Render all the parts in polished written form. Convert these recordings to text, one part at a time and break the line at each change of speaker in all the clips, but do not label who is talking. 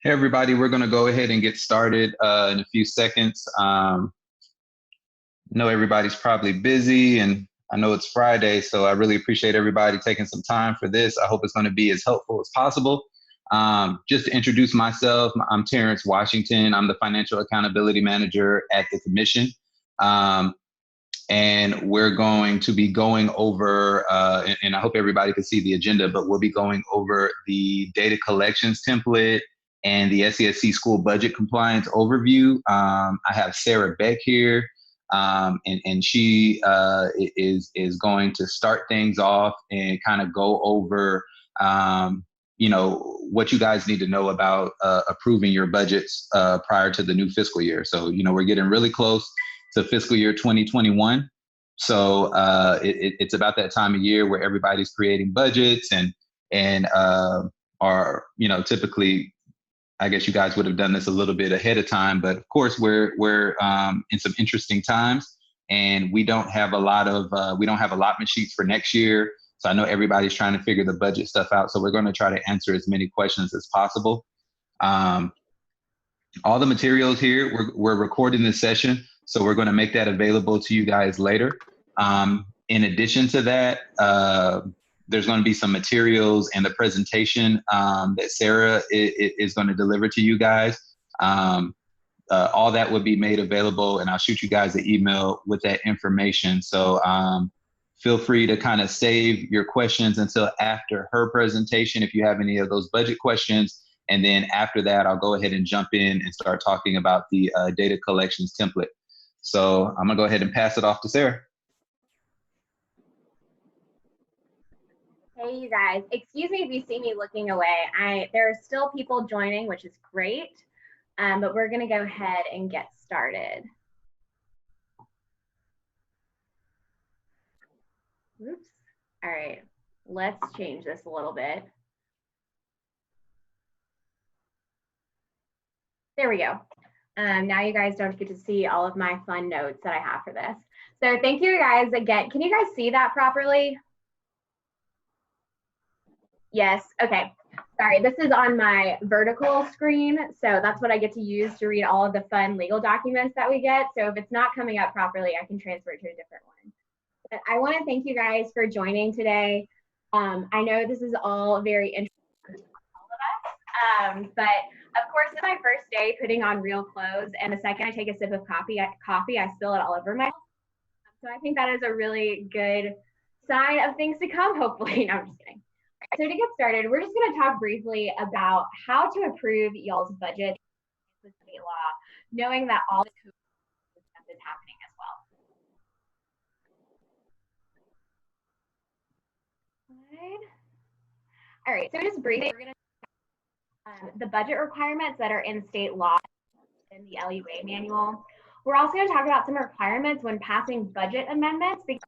Hey, everybody, we're going to go ahead and get started in a few seconds. I know everybody's probably busy, and I know it's Friday, so I really appreciate everybody taking some time for this. I hope it's going to be as helpful as possible. Just to introduce myself, I'm Terrence Washington. I'm the Financial Accountability Manager at the Commission. And we're going to be going over, and I hope everybody can see the agenda, but we'll be going over the data collections template and the SCSC school budget compliance overview. I have Sarah Beck here, and she is going to start things off and kind of go over, what you guys need to know about approving your budgets prior to the new fiscal year. So, we're getting really close to fiscal year 2021. So it's about that time of year where everybody's creating budgets and are, typically, I guess you guys would have done this a little bit ahead of time, but of course we're in some interesting times, and we don't have allotment sheets for next year. So I know everybody's trying to figure the budget stuff out. So we're going to try to answer as many questions as possible. All the materials here, we're recording this session, so we're going to make that available to you guys later. In addition to that, there's going to be some materials and the presentation that Sarah is going to deliver to you guys. All that would be made available, and I'll shoot you guys an email with that information. So feel free to kind of save your questions until after her presentation if you have any of those budget questions. And then after that, I'll go ahead and jump in and start talking about the data collections template. So I'm gonna go ahead and pass it off to Sarah.
Hey, you guys, excuse me if you see me looking away. There are still people joining, which is great, but we're gonna go ahead and get started. Oops, all right, let's change this a little bit. There we go. Now you guys don't get to see all of my fun notes that I have for this. So thank you guys again. Can you guys see that properly? Yes, okay. Sorry, this is on my vertical screen, so that's what I get to use to read all of the fun legal documents that we get. So if it's not coming up properly, I can transfer it to a different one. But I want to thank you guys for joining today. I know this is all very interesting for all of us, but of course, it's my first day putting on real clothes, and the second I take a sip of coffee, I spill it all over myself. So I think that is a really good sign of things to come, hopefully. No, I'm just kidding. So to get started, we're just going to talk briefly about how to approve y'all's budget with state law, knowing that all this stuff is happening as well. All right, so just briefly, we're going to the budget requirements that are in state law in the LUA manual. We're also going to talk about some requirements when passing budget amendments, because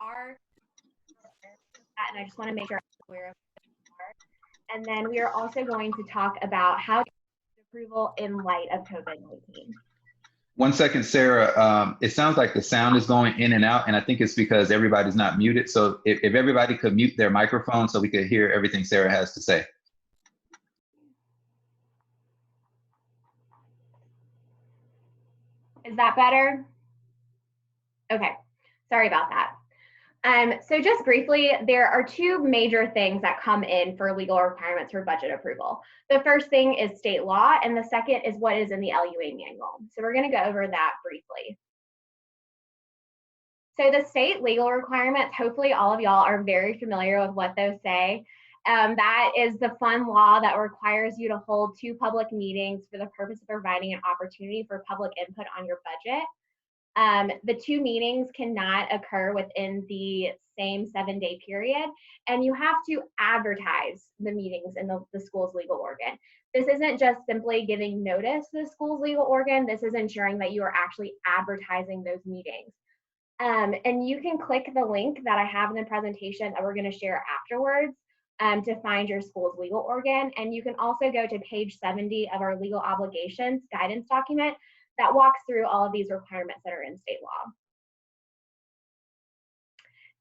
and I just want to make sure I'm aware of. And then we are also going to talk about how to get approval in light of COVID-19.
1 second, Sarah. It sounds like the sound is going in and out, and I think it's because everybody's not muted. So if everybody could mute their microphone so we could hear everything Sarah has to say.
Is that better? Okay, sorry about that. So just briefly, there are two major things that come in for legal requirements for budget approval. The first thing is state law, and the second is what is in the LUA manual. So we're going to go over that briefly. So the state legal requirements, hopefully all of y'all are very familiar with what those say. That is the fun law that requires you to hold 2 public meetings for the purpose of providing an opportunity for public input on your budget. The 2 meetings cannot occur within the same 7-day period, and you have to advertise the meetings in the school's legal organ. This isn't just simply giving notice to the school's legal organ, this is ensuring that you are actually advertising those meetings. And you can click the link that I have in the presentation that we're going to share afterwards to find your school's legal organ, and you can also go to page 70 of our legal obligations guidance document that walks through all of these requirements that are in state law.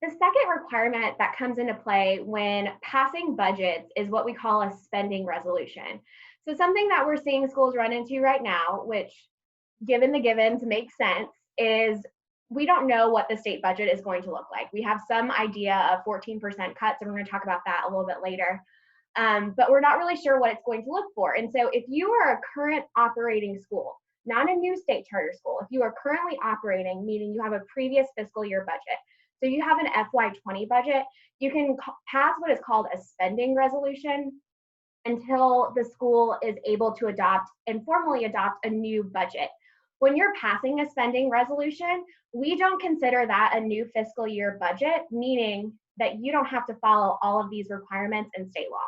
The second requirement that comes into play when passing budgets is what we call a spending resolution. So something that we're seeing schools run into right now, which given the givens makes sense, is we don't know what the state budget is going to look like. We have some idea of 14% cuts, and we're going to talk about that a little bit later. But we're not really sure what it's going to look for. And so if you are a current operating school, not a new state charter school, if you are currently operating, meaning you have a previous fiscal year budget, so you have an FY20 budget, you can pass what is called a spending resolution until the school is able to adopt and formally adopt a new budget. When you're passing a spending resolution, we don't consider that a new fiscal year budget, meaning that you don't have to follow all of these requirements in state law.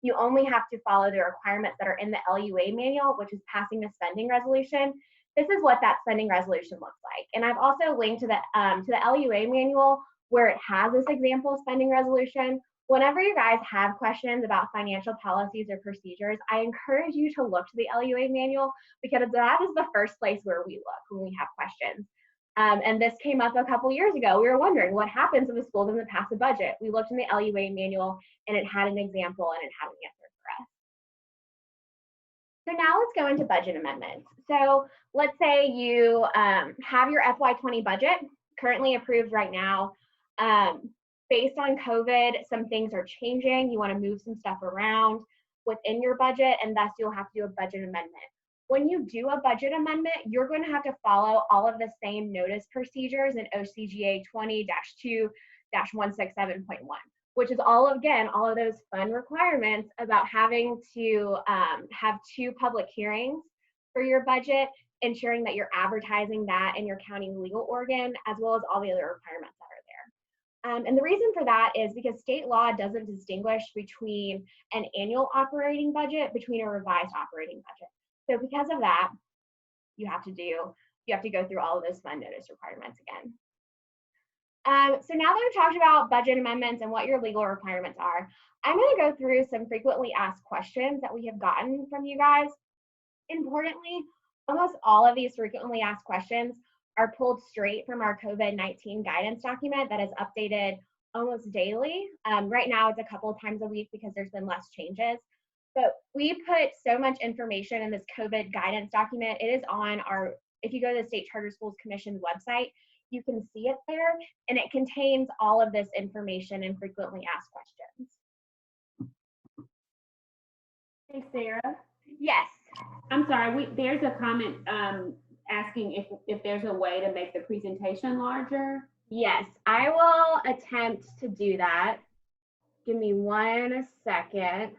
You only have to follow the requirements that are in the LUA manual, which is passing the spending resolution. This is what that spending resolution looks like. And I've also linked to the LUA manual where it has this example spending resolution. Whenever you guys have questions about financial policies or procedures, I encourage you to look to the LUA manual because that is the first place where we look when we have questions. And this came up a couple years ago. We were wondering what happens if the school doesn't pass a budget. We looked in the LUA manual and it had an example and it had an answer for us. So now let's go into budget amendments. So let's say you have your FY20 budget currently approved right now. Based on COVID, some things are changing. You want to move some stuff around within your budget, and thus you'll have to do a budget amendment. When you do a budget amendment, you're going to have to follow all of the same notice procedures in OCGA 20-2-167.1, which is all of those fun requirements about having to have 2 public hearings for your budget, ensuring that you're advertising that in your county legal organ, as well as all the other requirements that are there. And the reason for that is because state law doesn't distinguish between an annual operating budget between a revised operating budget. So because of that, you have to go through all of those fund notice requirements again. So now that we've talked about budget amendments and what your legal requirements are, I'm going to go through some frequently asked questions that we have gotten from you guys. Importantly, almost all of these frequently asked questions are pulled straight from our COVID-19 guidance document that is updated almost daily. Right now it's a couple of times a week because there's been less changes. But we put so much information in this COVID guidance document. It is on our, if you go to the State Charter Schools Commission's website, you can see it there, and it contains all of this information and frequently asked questions.
Hey, Sarah.
Yes.
I'm sorry, there's a comment asking if there's a way to make the presentation larger.
Yes, I will attempt to do that. Give me 1 second.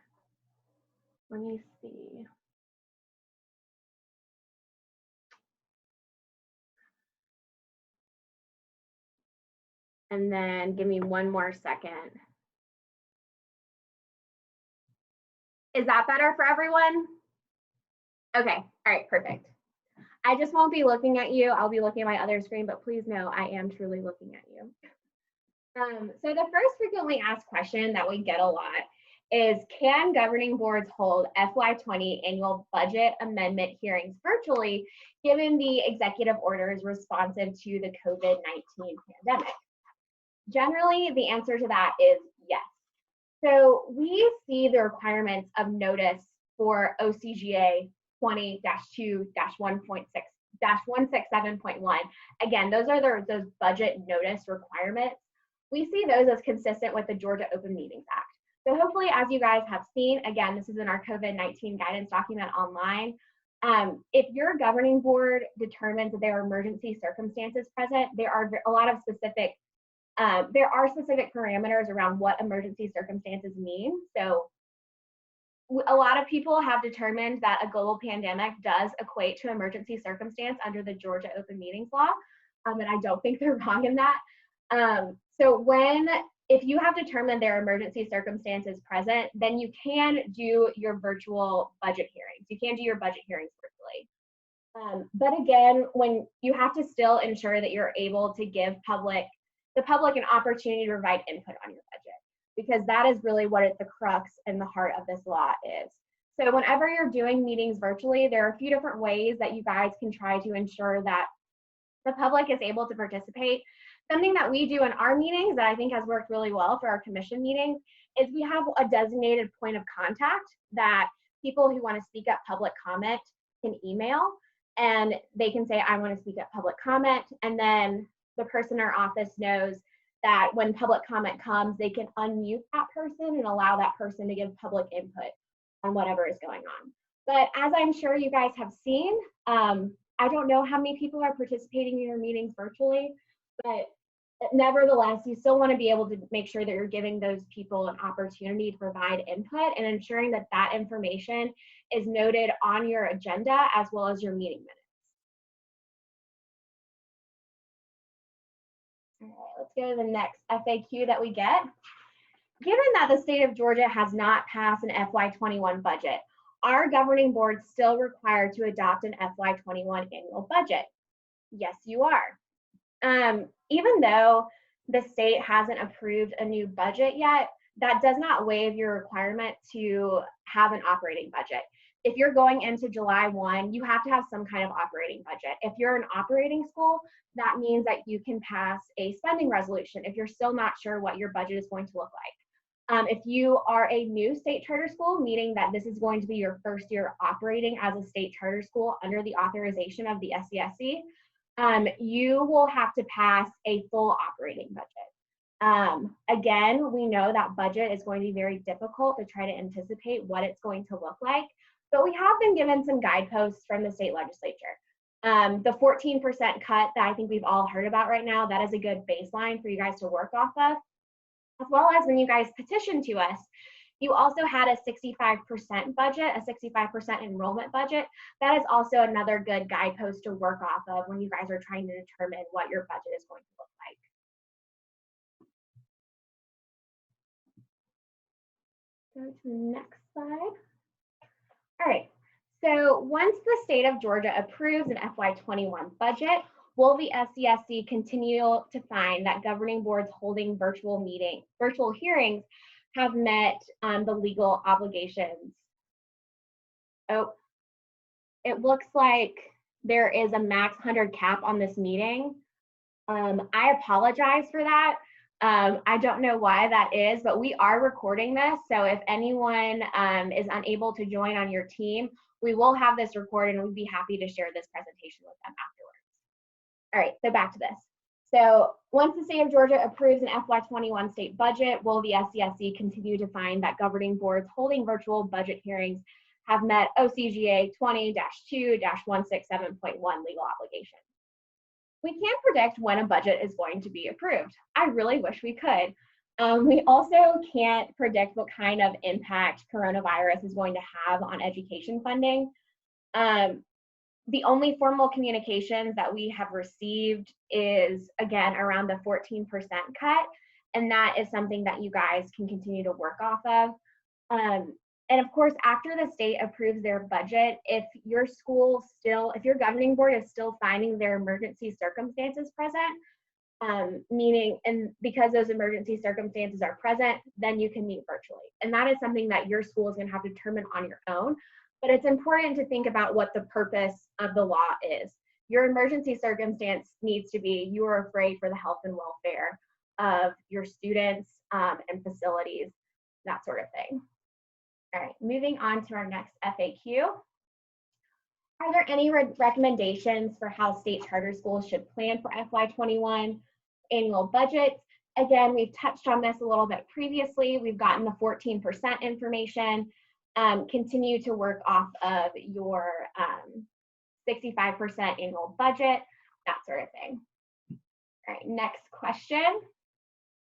Let me see. And then give me 1 more second. Is that better for everyone? Okay, all right, perfect. I just won't be looking at you. I'll be looking at my other screen, but please know I am truly looking at you. So the first frequently asked question that we get a lot is, can governing boards hold FY20 annual budget amendment hearings virtually, given the executive orders responsive to the COVID-19 pandemic? Generally, the answer to that is yes. So we see the requirements of notice for OCGA 20-1.6-167.1. Again, those are those budget notice requirements. We see those as consistent with the Georgia Open Meetings Act. So hopefully, as you guys have seen, again, this is in our COVID-19 guidance document online. If your governing board determines that there are emergency circumstances present, there are a lot of specific parameters around what emergency circumstances mean. So a lot of people have determined that a global pandemic does equate to emergency circumstance under the Georgia Open Meetings Law, and I don't think they're wrong in that. So if you have determined there are emergency circumstances present, then you can do your virtual budget hearings. You can do your budget hearings virtually. But again, when you have to still ensure that you're able to give the public an opportunity to provide input on your budget, because that is really what the crux and the heart of this law is. So whenever you're doing meetings virtually, there are a few different ways that you guys can try to ensure that the public is able to participate. Something that we do in our meetings that I think has worked really well for our commission meetings is we have a designated point of contact that people who want to speak up public comment can email, and they can say, I want to speak up public comment, and then the person in our office knows that when public comment comes, they can unmute that person and allow that person to give public input on whatever is going on. But as I'm sure you guys have seen, I don't know how many people are participating in your meetings virtually, but nevertheless, you still want to be able to make sure that you're giving those people an opportunity to provide input and ensuring that that information is noted on your agenda as well as your meeting minutes. All right, let's go to the next FAQ that we get. Given that the state of Georgia has not passed an FY21 budget, are governing boards still required to adopt an FY21 annual budget? Yes, you are. Even though the state hasn't approved a new budget yet, that does not waive your requirement to have an operating budget. If you're going into July 1, you have to have some kind of operating budget. If you're an operating school, that means that you can pass a spending resolution if you're still not sure what your budget is going to look like. If you are a new state charter school, meaning that this is going to be your first year operating as a state charter school under the authorization of the SCSC, you will have to pass a full operating budget. Again, we know that budget is going to be very difficult to try to anticipate what it's going to look like, but we have been given some guideposts from the state legislature. The 14% cut that I think we've all heard about right now, that is a good baseline for you guys to work off of. As well as when you guys petitioned to us, you also had a 65% budget, a 65% enrollment budget. That is also another good guidepost to work off of when you guys are trying to determine what your budget is going to look like. Go to the next slide. All right, so once the state of Georgia approves an FY21 budget, will the SCSC continue to find that governing boards holding virtual hearings have met the legal obligations? Oh, it looks like there is a max 100 cap on this meeting. I apologize for that. I don't know why that is, but we are recording this. So if anyone is unable to join on your team, we will have this recorded and we'd be happy to share this presentation with them afterwards. All right, so back to this. So once the state of Georgia approves an FY21 state budget, will the SCSC continue to find that governing boards holding virtual budget hearings have met OCGA 20-2-167.1 legal obligations? We can't predict when a budget is going to be approved. I really wish we could. We also can't predict what kind of impact coronavirus is going to have on education funding. The only formal communications that we have received is, again, around the 14% cut, and that is something that you guys can continue to work off of. And of course, after the state approves their budget, if your governing board is still finding their emergency circumstances present, meaning, and because those emergency circumstances are present, then you can meet virtually. And that is something that your school is going to have to determine on your own. But it's important to think about what the purpose of the law is. Your emergency circumstance needs to be you are afraid for the health and welfare of your students and facilities, that sort of thing. All right, moving on to our next FAQ. Are there any recommendations for how state charter schools should plan for FY21 annual budgets? Again, we've touched on this a little bit previously. We've gotten the 14% information. Continue to work off of your 65% annual budget, that sort of thing. All right, next question.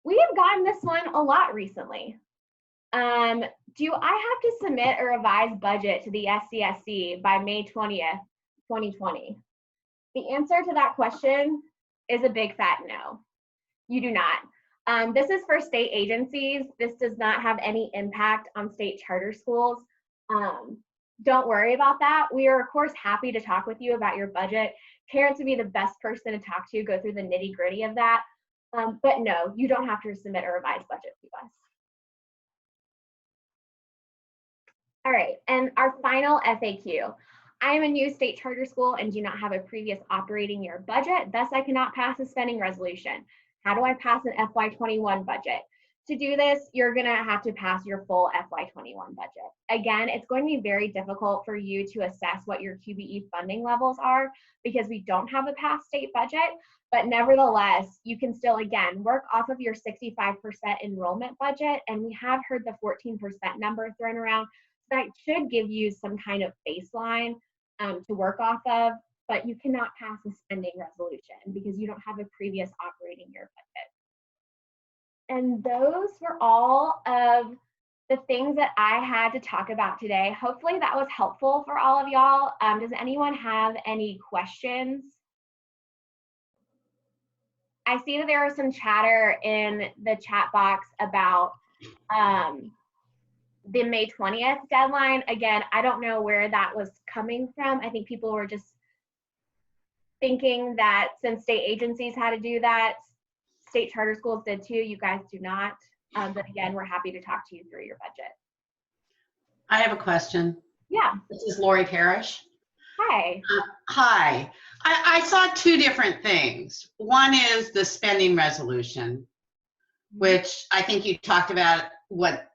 We have gotten this one a lot recently. Do I have to submit a revised budget to the SCSC by May 20th, 2020? The answer to that question is a big fat no. You do not. This is for state agencies. This does not have any impact on state charter schools. Don't worry about that. We are, of course, happy to talk with you about your budget. Parents would be the best person to talk to, go through the nitty-gritty of that. But no, you don't have to submit a revised budget to us. All right, and our final FAQ. I am a new state charter school and do not have a previous operating year budget, thus I cannot pass a spending resolution. How do I pass an FY21 budget? To do this, you're going to have to pass your full FY21 budget. Again, it's going to be very difficult for you to assess what your QBE funding levels are because we don't have a past state budget, but nevertheless, you can still, again, work off of your 65% enrollment budget, and we have heard the 14% number thrown around. So that should give you some kind of baseline to work off of, but you cannot pass a spending resolution because you don't have a previous operating year budget. And those were all of the things that I had to talk about today. Hopefully that was helpful for all of y'all. Does anyone have any questions? I see that there was some chatter in the chat box about the May 20th deadline. Again, I don't know where that was coming from. I think people were just thinking that since state agencies had to do that, state charter schools did too. You guys do not. But again, we're happy to talk to you through your budget.
I have a question.
Yeah.
This is Lori Parrish.
Hi.
Hi. I saw two different things. One is the spending resolution, which I think you talked about what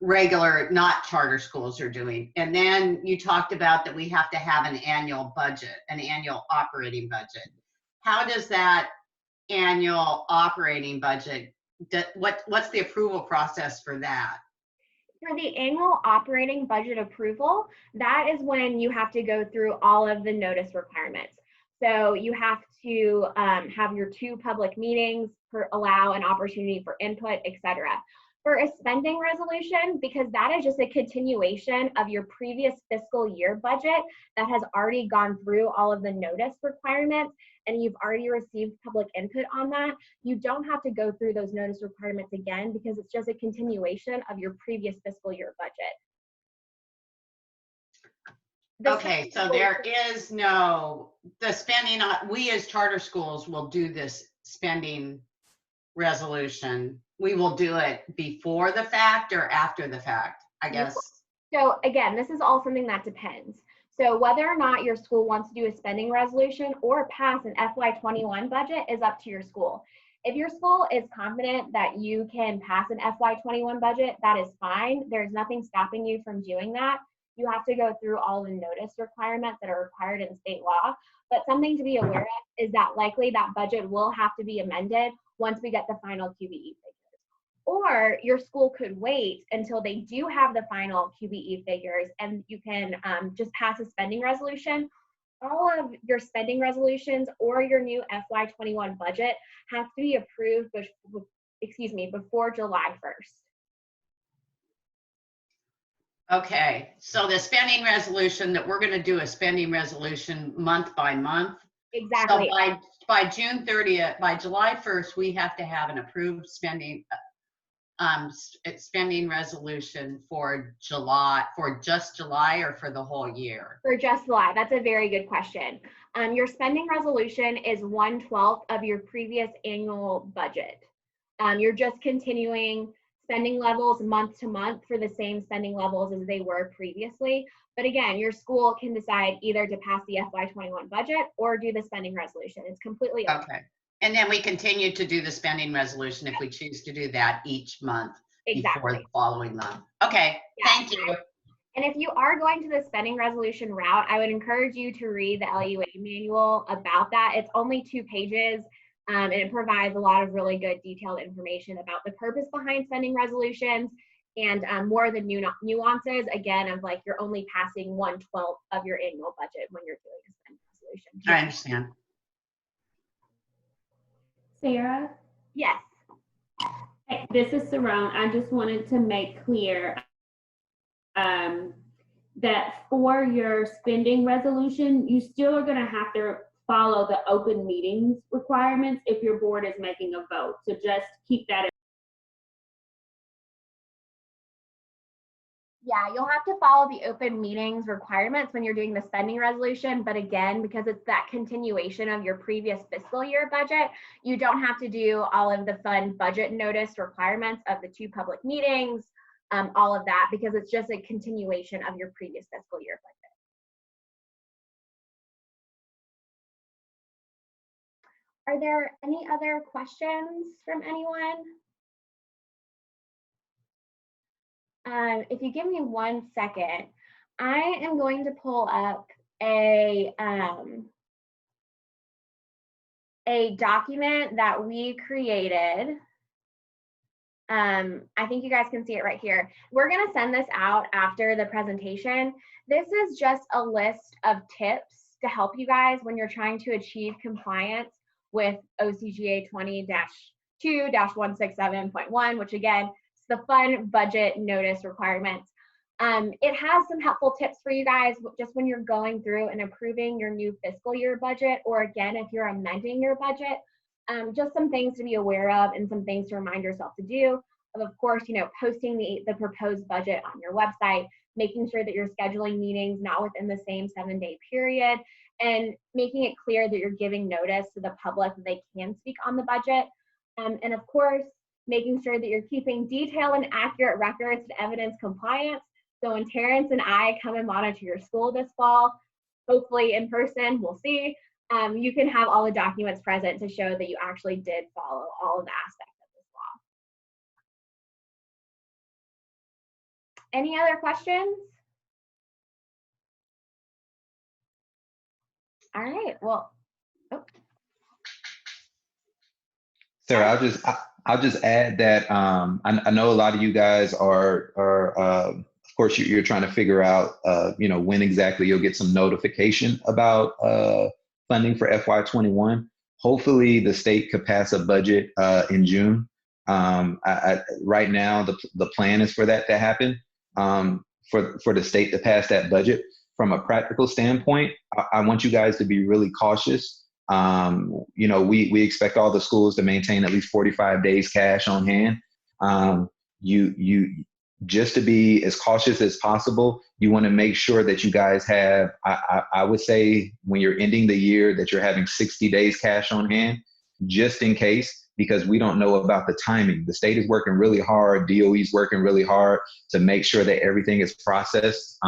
regular, not charter schools are doing. And then you talked about that we have to have an annual budget, an annual operating budget. How does that annual operating budget, what's the approval process for that?
For the annual operating budget approval, that is when you have to go through all of the notice requirements. So you have to have your 2 public meetings, allow an opportunity for input, etc. For a spending resolution, because that is just a continuation of your previous fiscal year budget that has already gone through all of the notice requirements, and you've already received public input on that, you don't have to go through those notice requirements again because it's just a continuation of your previous fiscal year budget.
Okay, so there is no, the spending, we as charter schools will do this spending resolution. We will do it before the fact or after the fact, I guess.
So again, this is all something that depends. So whether or not your school wants to do a spending resolution or pass an FY21 budget is up to your school. If your school is confident that you can pass an FY21 budget, that is fine. There's nothing stopping you from doing that. You have to go through all the notice requirements that are required in state law. But something to be aware of is that likely that budget will have to be amended once we get the final QBE figures. Or your school could wait until they do have the final QBE figures and you can just pass a spending resolution. All of your spending resolutions or your new FY21 budget has to be approved before July 1st.
Okay, so the spending resolution that we're going to do a spending resolution month by month.
Exactly.
So by June 30th, by July 1st, we have to have an approved spending resolution for July, for just July or for the whole year? For
just July. That's a very good question. Your spending resolution is 1/12 of your previous annual budget. You're just continuing spending levels month to month for the same spending levels as they were previously. But again, your school can decide either to pass the FY21 budget or do the spending resolution. It's completely up.
Okay. And then we continue to do the spending resolution if we choose to do that each month before the following month. Okay, yeah. Thank you.
And if you are going to the spending resolution route, I would encourage you to read the LUA manual about that. It's only 2 pages. And it provides a lot of really good detailed information about the purpose behind spending resolutions and more of the nuances, again, of like you're only passing 1/12 of your annual budget when you're doing a spending resolution.
I understand.
Sarah?
Yes.
Hey, this is Saron. I just wanted to make clear that for your spending resolution, you still are going to have to follow the open meetings requirements if your board is making a vote. So just keep that in.
Yeah, you'll have to follow the open meetings requirements when you're doing the spending resolution. But again, because it's that continuation of your previous fiscal year budget, you don't have to do all of the fun budget notice requirements of the 2 public meetings, all of that, because it's just a continuation of your previous fiscal year budget. Are there any other questions from anyone? If you give me 1 second, I am going to pull up a document that we created. I think you guys can see it right here. We're going to send this out after the presentation. This is just a list of tips to help you guys when you're trying to achieve compliance with OCGA 20-2-167.1, which again, is the fund budget notice requirements. It has some helpful tips for you guys just when you're going through and approving your new fiscal year budget, or again, if you're amending your budget. Just some things to be aware of and some things to remind yourself to do. Of course, posting the proposed budget on your website, making sure that you're scheduling meetings not within the same 7-day period, and making it clear that you're giving notice to the public that they can speak on the budget. And of course, making sure that you're keeping detailed and accurate records to evidence compliance. So when Terrence and I come and monitor your school this fall, hopefully in person, we'll see, you can have all the documents present to show that you actually did follow all of the aspects of this law. Any other questions? All right, well,
Sarah, I'll just add that I know a lot of you guys are of course you're trying to figure out when exactly you'll get some notification about funding for FY21. Hopefully the state could pass a budget in June. Right now the plan is for that to happen, for the state to pass that budget. From a practical standpoint, I want you guys to be really cautious. We expect all the schools to maintain at least 45 days cash on hand. You just to be as cautious as possible, you want to make sure that you guys have, I would say when you're ending the year, that you're having 60 days cash on hand, just in case, because we don't know about the timing. The state is working really hard. DOE is working really hard to make sure that everything is processed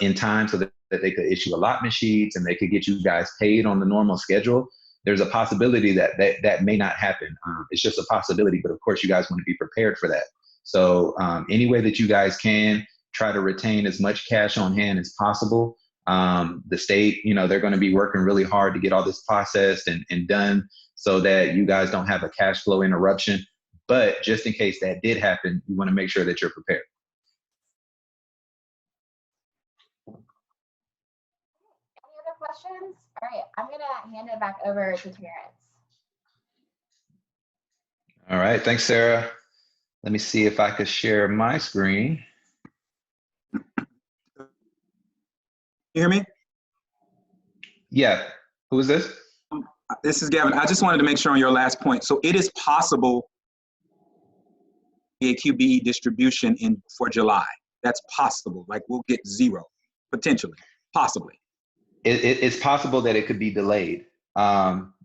in time so that they could issue allotment sheets and they could get you guys paid on the normal schedule. There's a possibility that may not happen. It's just a possibility, but of course you guys want to be prepared for that. So any way that you guys can, try to retain as much cash on hand as possible. The state, they're going to be working really hard to get all this processed and done so that you guys don't have a cash flow interruption. But just in case that did happen, you want to make sure that you're prepared.
any other questions? All right, I'm gonna hand it back over to Terrence.
All right, thanks, Sarah. Let me see if I could share my screen.
You hear me?
Yeah, who is this?
This is Gavin. I just wanted to make sure on your last point. So it is possible a QBE distribution for July. That's possible. Like we'll get 0, potentially, possibly.
It's possible that it could be delayed.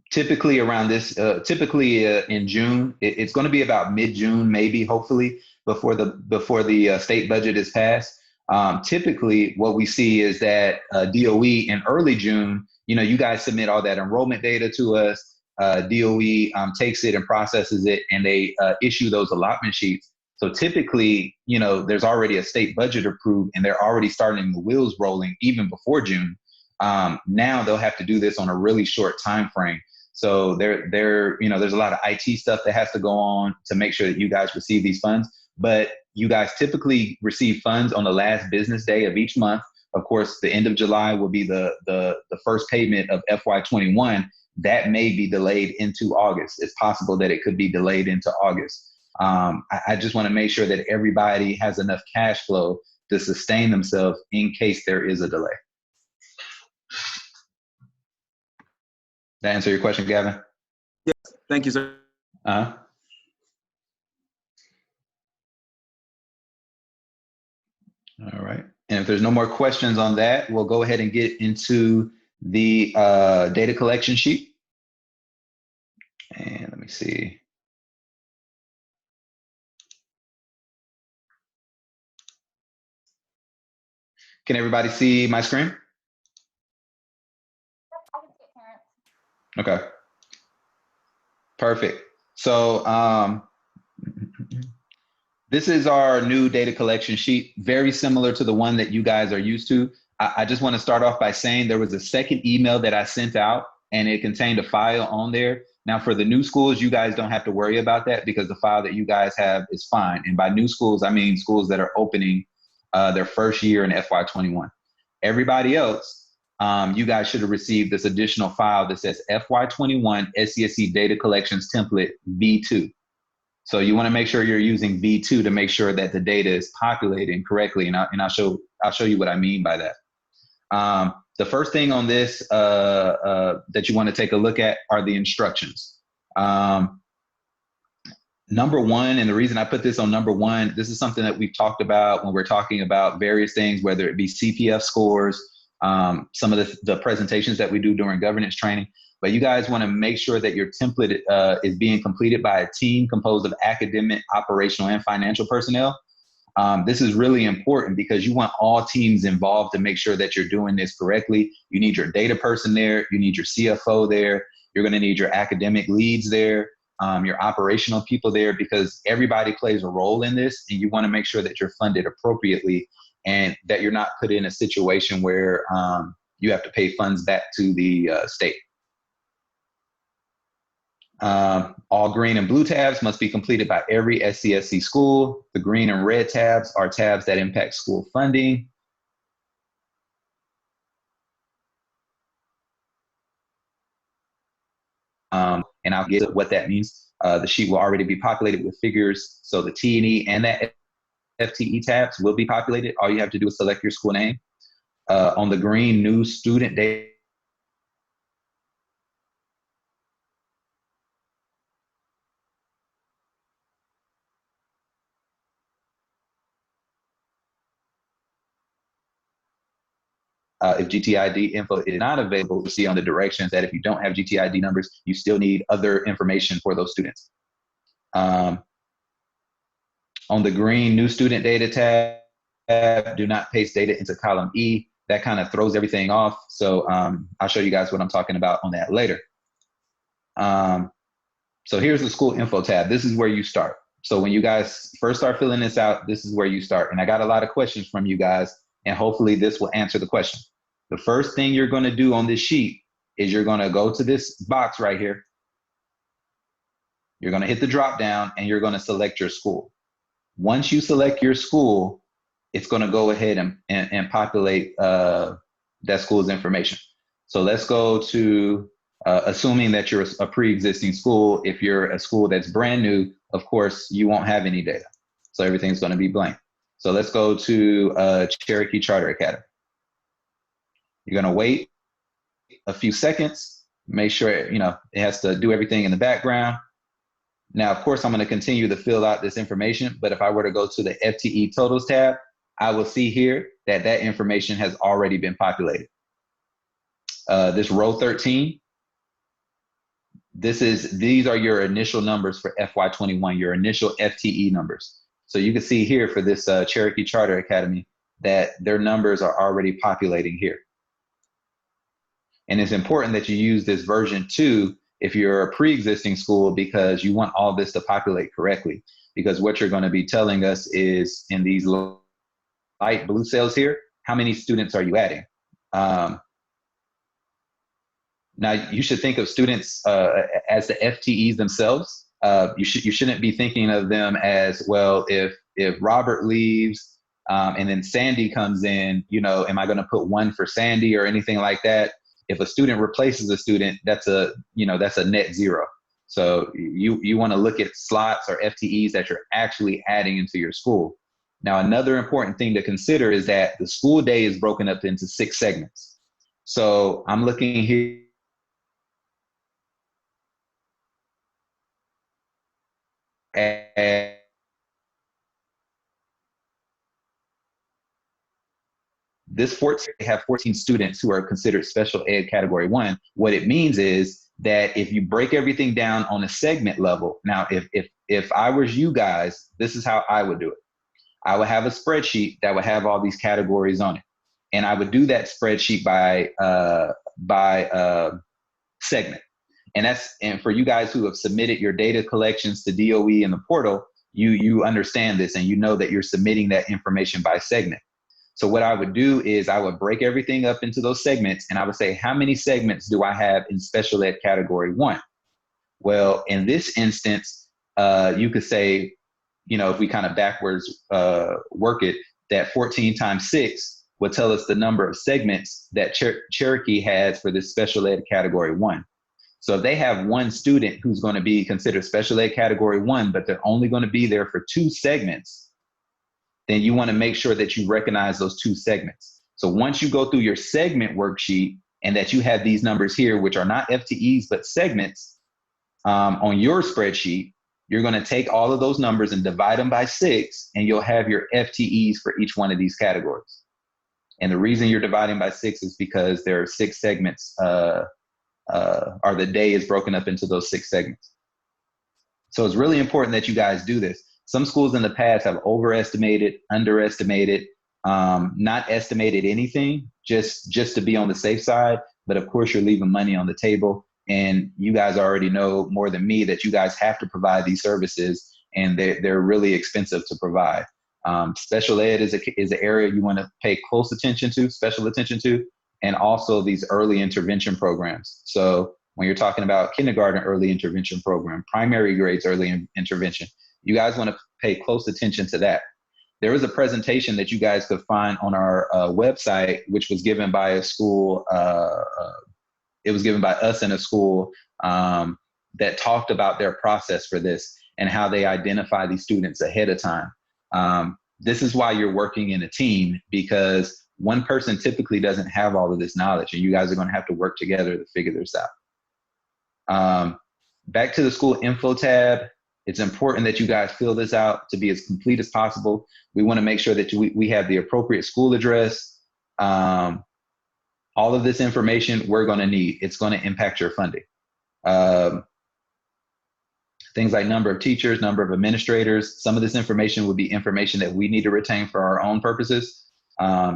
Typically around this, in June, it's going to be about mid-June, maybe, hopefully, before the state budget is passed. Typically, what we see is that DOE in early June, you guys submit all that enrollment data to us. DOE takes it and processes it, and they issue those allotment sheets. So typically, there's already a state budget approved, and they're already starting the wheels rolling even before June. Now they'll have to do this on a really short time frame. So there's a lot of IT stuff that has to go on to make sure that you guys receive these funds. But you guys typically receive funds on the last business day of each month. Of course, the end of July will be the first payment of FY21. That may be delayed into August. It's possible that it could be delayed into August. I just want to make sure that everybody has enough cash flow to sustain themselves in case there is a delay. That answer your question, Gavin?
Yes, thank you, sir.
All right. And if there's no more questions on that, we'll go ahead and get into the data collection sheet. And let me see. Can everybody see my screen?
I can see it, Terrence.
Okay. Perfect. So This is our new data collection sheet, very similar to the one that you guys are used to. I just want to start off by saying there was a second email that I sent out, and it contained a file on there. Now, for the new schools, you guys don't have to worry about that because the file that you guys have is fine. And by new schools, I mean schools that are opening their first year in FY21. Everybody else, you guys should have received this additional file that says FY21 SCSC Data Collections Template V2. So you want to make sure you're using V2 to make sure that the data is populating correctly. And I'll show you what I mean by that. The first thing on this that you want to take a look at are the instructions. Number one, and the reason I put this on number one, this is something that we've talked about when we're talking about various things, whether it be CPF scores, some of the presentations that we do during governance training. But you guys want to make sure that your template is being completed by a team composed of academic, operational, and financial personnel. This is really important because you want all teams involved to make sure that you're doing this correctly. You need your data person there. You need your CFO there. You're going to need your academic leads there, your operational people there, because everybody plays a role in this, and you want to make sure that you're funded appropriately and that you're not put in a situation where you have to pay funds back to the state. All green and blue tabs must be completed by every SCSC school. The green and red tabs are tabs that impact school funding. And I'll get to what that means. The sheet will already be populated with figures. So the T&E and that FTE tabs will be populated. All you have to do is select your school name. On the green, new student data. If GTID info is not available, you see on the directions that if you don't have GTID numbers, you still need other information for those students. On the green new student data tab, do not paste data into column E. That kind of throws everything off. So I'll show you guys what I'm talking about on that later. So here's the school info tab. This is where you start. So when you guys first start filling this out, this is where you start. And I got a lot of questions from you guys, and hopefully this will answer the question. The first thing you're going to do on this sheet is you're going to go to this box right here. You're going to hit the drop down and you're going to select your school. Once you select your school, it's going to go ahead and populate that school's information. So let's go to assuming that you're a pre-existing school. If you're a school that's brand new, of course, you won't have any data. So everything's going to be blank. So let's go to Cherokee Charter Academy. You're going to wait a few seconds, make sure it has to do everything in the background. Now, of course, I'm going to continue to fill out this information, but if I were to go to the FTE totals tab, I will see here that that information has already been populated. This row 13, these are your initial numbers for FY21, your initial FTE numbers. So you can see here for this Cherokee Charter Academy that their numbers are already populating here. And it's important that you use this version 2 if you're a pre-existing school, because you want all this to populate correctly. Because what you're going to be telling us is in these light blue cells here, how many students are you adding? Now, you should think of students as the FTEs themselves. You shouldn't be thinking of them as, well, if Robert leaves and then Sandy comes in, am I going to put 1 for Sandy or anything like that? If a student replaces a student, that's a net 0. So you want to look at slots or FTEs that you're actually adding into your school. Now, another important thing to consider is that the school day is broken up into 6 segments. So I'm looking here at this 14, they have 14 students who are considered special ed category 1. What it means is that if you break everything down on a segment level, now if I was you guys, this is how I would do it. I would have a spreadsheet that would have all these categories on it. And I would do that spreadsheet by segment. And for you guys who have submitted your data collections to DOE in the portal, you understand this and you know that you're submitting that information by segment. So what I would do is I would break everything up into those segments, and I would say, how many segments do I have in special ed category 1? Well, in this instance, you could say, if we kind of backwards work it, that 14 times 6 would tell us the number of segments that Cherokee has for this special ed category 1. So if they have one student who's going to be considered special ed category 1, but they're only going to be there for 2 segments, then you want to make sure that you recognize those 2 segments. So once you go through your segment worksheet and that you have these numbers here, which are not FTEs, but segments on your spreadsheet, you're going to take all of those numbers and divide them by 6, and you'll have your FTEs for each one of these categories. And the reason you're dividing by 6 is because there are 6 segments, or the day is broken up into those 6 segments. So it's really important that you guys do this. Some schools in the past have overestimated, underestimated, not estimated anything, just to be on the safe side. But of course, you're leaving money on the table. And you guys already know more than me that you guys have to provide these services, and they're really expensive to provide. Special ed is an area you want to pay close attention to, special attention to, and also these early intervention programs. So when you're talking about kindergarten early intervention program, primary grades early intervention, you guys want to pay close attention to that. There was a presentation that you guys could find on our website, which was given by a school. It was given by us in a school that talked about their process for this and how they identify these students ahead of time. This is why you're working in a team, because one person typically doesn't have all of this knowledge, and you guys are going to have to work together to figure this out. Back to the school info tab. It's important that you guys fill this out to be as complete as possible. We want to make sure that we have the appropriate school address. All of this information we're going to need. It's going to impact your funding. Things like number of teachers, number of administrators. Some of this information would be information that we need to retain for our own purposes.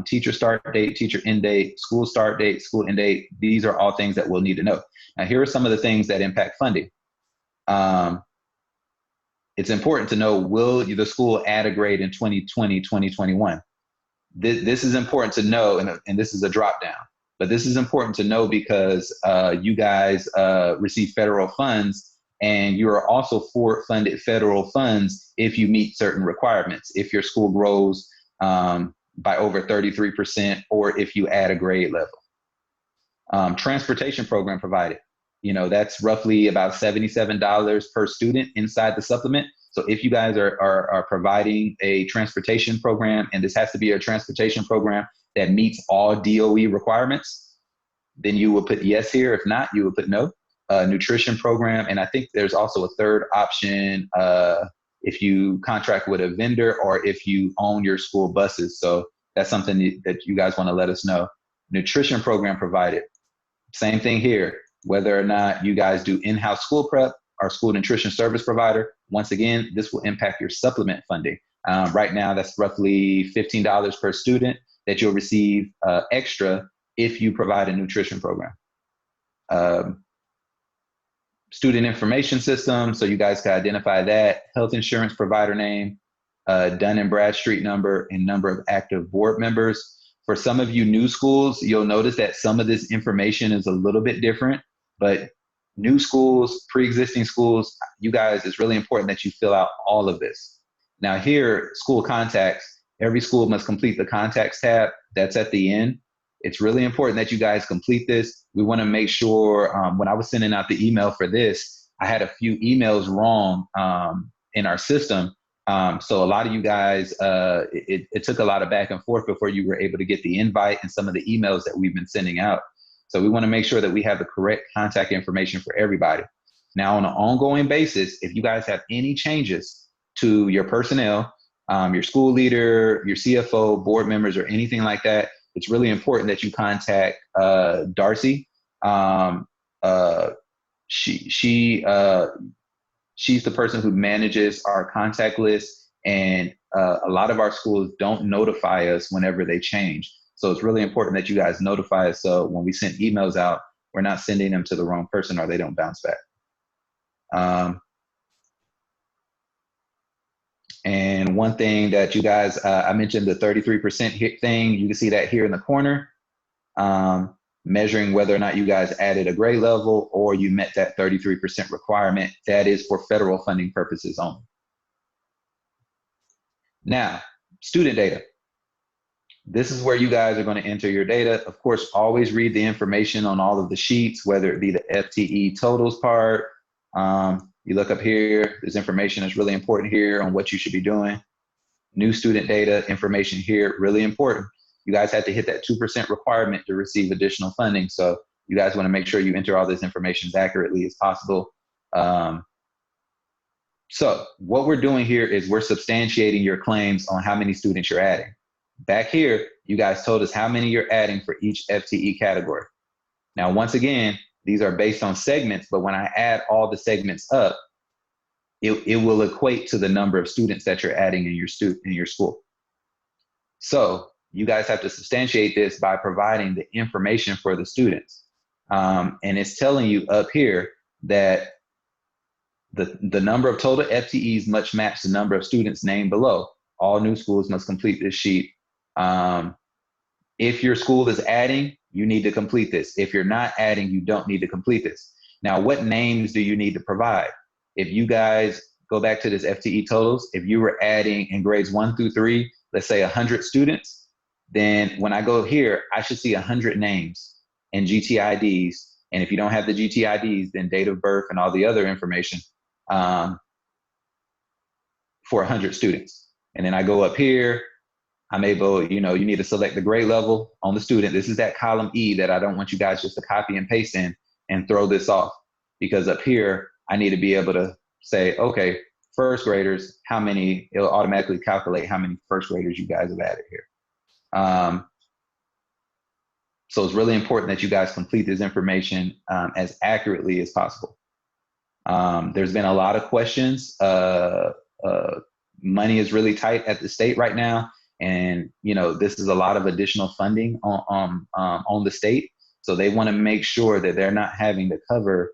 Teacher start date, teacher end date, school start date, school end date. These are all things that we'll need to know. Now, here are some of the things that impact funding. It's important to know, will the school add a grade in 2020, 2021? This is important to know, and this is a drop down. But this is important to know because you guys receive federal funds, and you are also funded federal funds if you meet certain requirements. If your school grows by over 33%, or if you add a grade level. Transportation program provided. That's roughly about $77 per student inside the supplement. So if you guys are providing a transportation program, and this has to be a transportation program that meets all DOE requirements, then you will put yes here. If not, you will put no. Nutrition program. And I think there's also a third option if you contract with a vendor or if you own your school buses. So that's something that you guys want to let us know. Nutrition program provided. Same thing here. Whether or not you guys do in-house school prep or school nutrition service provider, once again, this will impact your supplement funding. Right now, that's roughly $15 per student that you'll receive extra if you provide a nutrition program. Student information system, so you guys can identify that. Health insurance provider name, Dun and Bradstreet number, and number of active board members. For some of you new schools, you'll notice that some of this information is a little bit different, but new schools, pre-existing schools, you guys, it's really important that you fill out all of this. Now here, school contacts, every school must complete the contacts tab. That's at the end. It's really important that you guys complete this. We want to make sure, when I was sending out the email for this, I had a few emails wrong in our system. So a lot of you guys, it took a lot of back and forth before you were able to get the invite and some of the emails that we've been sending out. So we want to make sure that we have the correct contact information for everybody. Now, on an ongoing basis, if you guys have any changes to your personnel, your school leader, your CFO, board members, or anything like that, it's really important that you contact Darcy. She's the person who manages our contact list, and a lot of our schools don't notify us whenever they change. So it's really important that you guys notify us, so when we send emails out, we're not sending them to the wrong person or they don't bounce back. And one thing that you guys, I mentioned the 33% thing. You can see that here in the corner, measuring whether or not you guys added a grade level or you met that 33% requirement. That is for federal funding purposes only. Now, student data. This is where you guys are going to enter your data. Of course, always read the information on all of the sheets, whether it be the FTE totals part. You look up here, there's information that's really important here on what you should be doing. New student data information here, really important. You guys have to hit that 2% requirement to receive additional funding. So you guys want to make sure you enter all this information as accurately as possible. So what we're doing here is we're substantiating your claims on how many students you're adding. Back here, you guys told us how many you're adding for each FTE category. Now, once again, these are based on segments, but when I add all the segments up, it will equate to the number of students that you're adding in your school. So you guys have to substantiate this by providing the information for the students. And it's telling you up here that the number of total FTEs must match the number of students named below. All new schools must complete this sheet. If your school is adding, you need to complete this. If you're not adding, you don't need to complete this. Now, what names do you need to provide? If you guys go back to this FTE totals, if you were adding in grades 1 through 3, let's say 100 students, then when I go here, I should see 100 names and GTIDs. And if you don't have the GTIDs, then date of birth and all the other information for 100 students. And then I go up here, I'm able, you need to select the grade level on the student. This is that column E that I don't want you guys just to copy and paste in and throw this off, because up here, I need to be able to say, okay, first graders, how many, it'll automatically calculate how many first graders you guys have added here. So it's really important that you guys complete this information as accurately as possible. There's been a lot of questions. Money is really tight at the state right now. And, this is a lot of additional funding on the state. So they want to make sure that they're not having to cover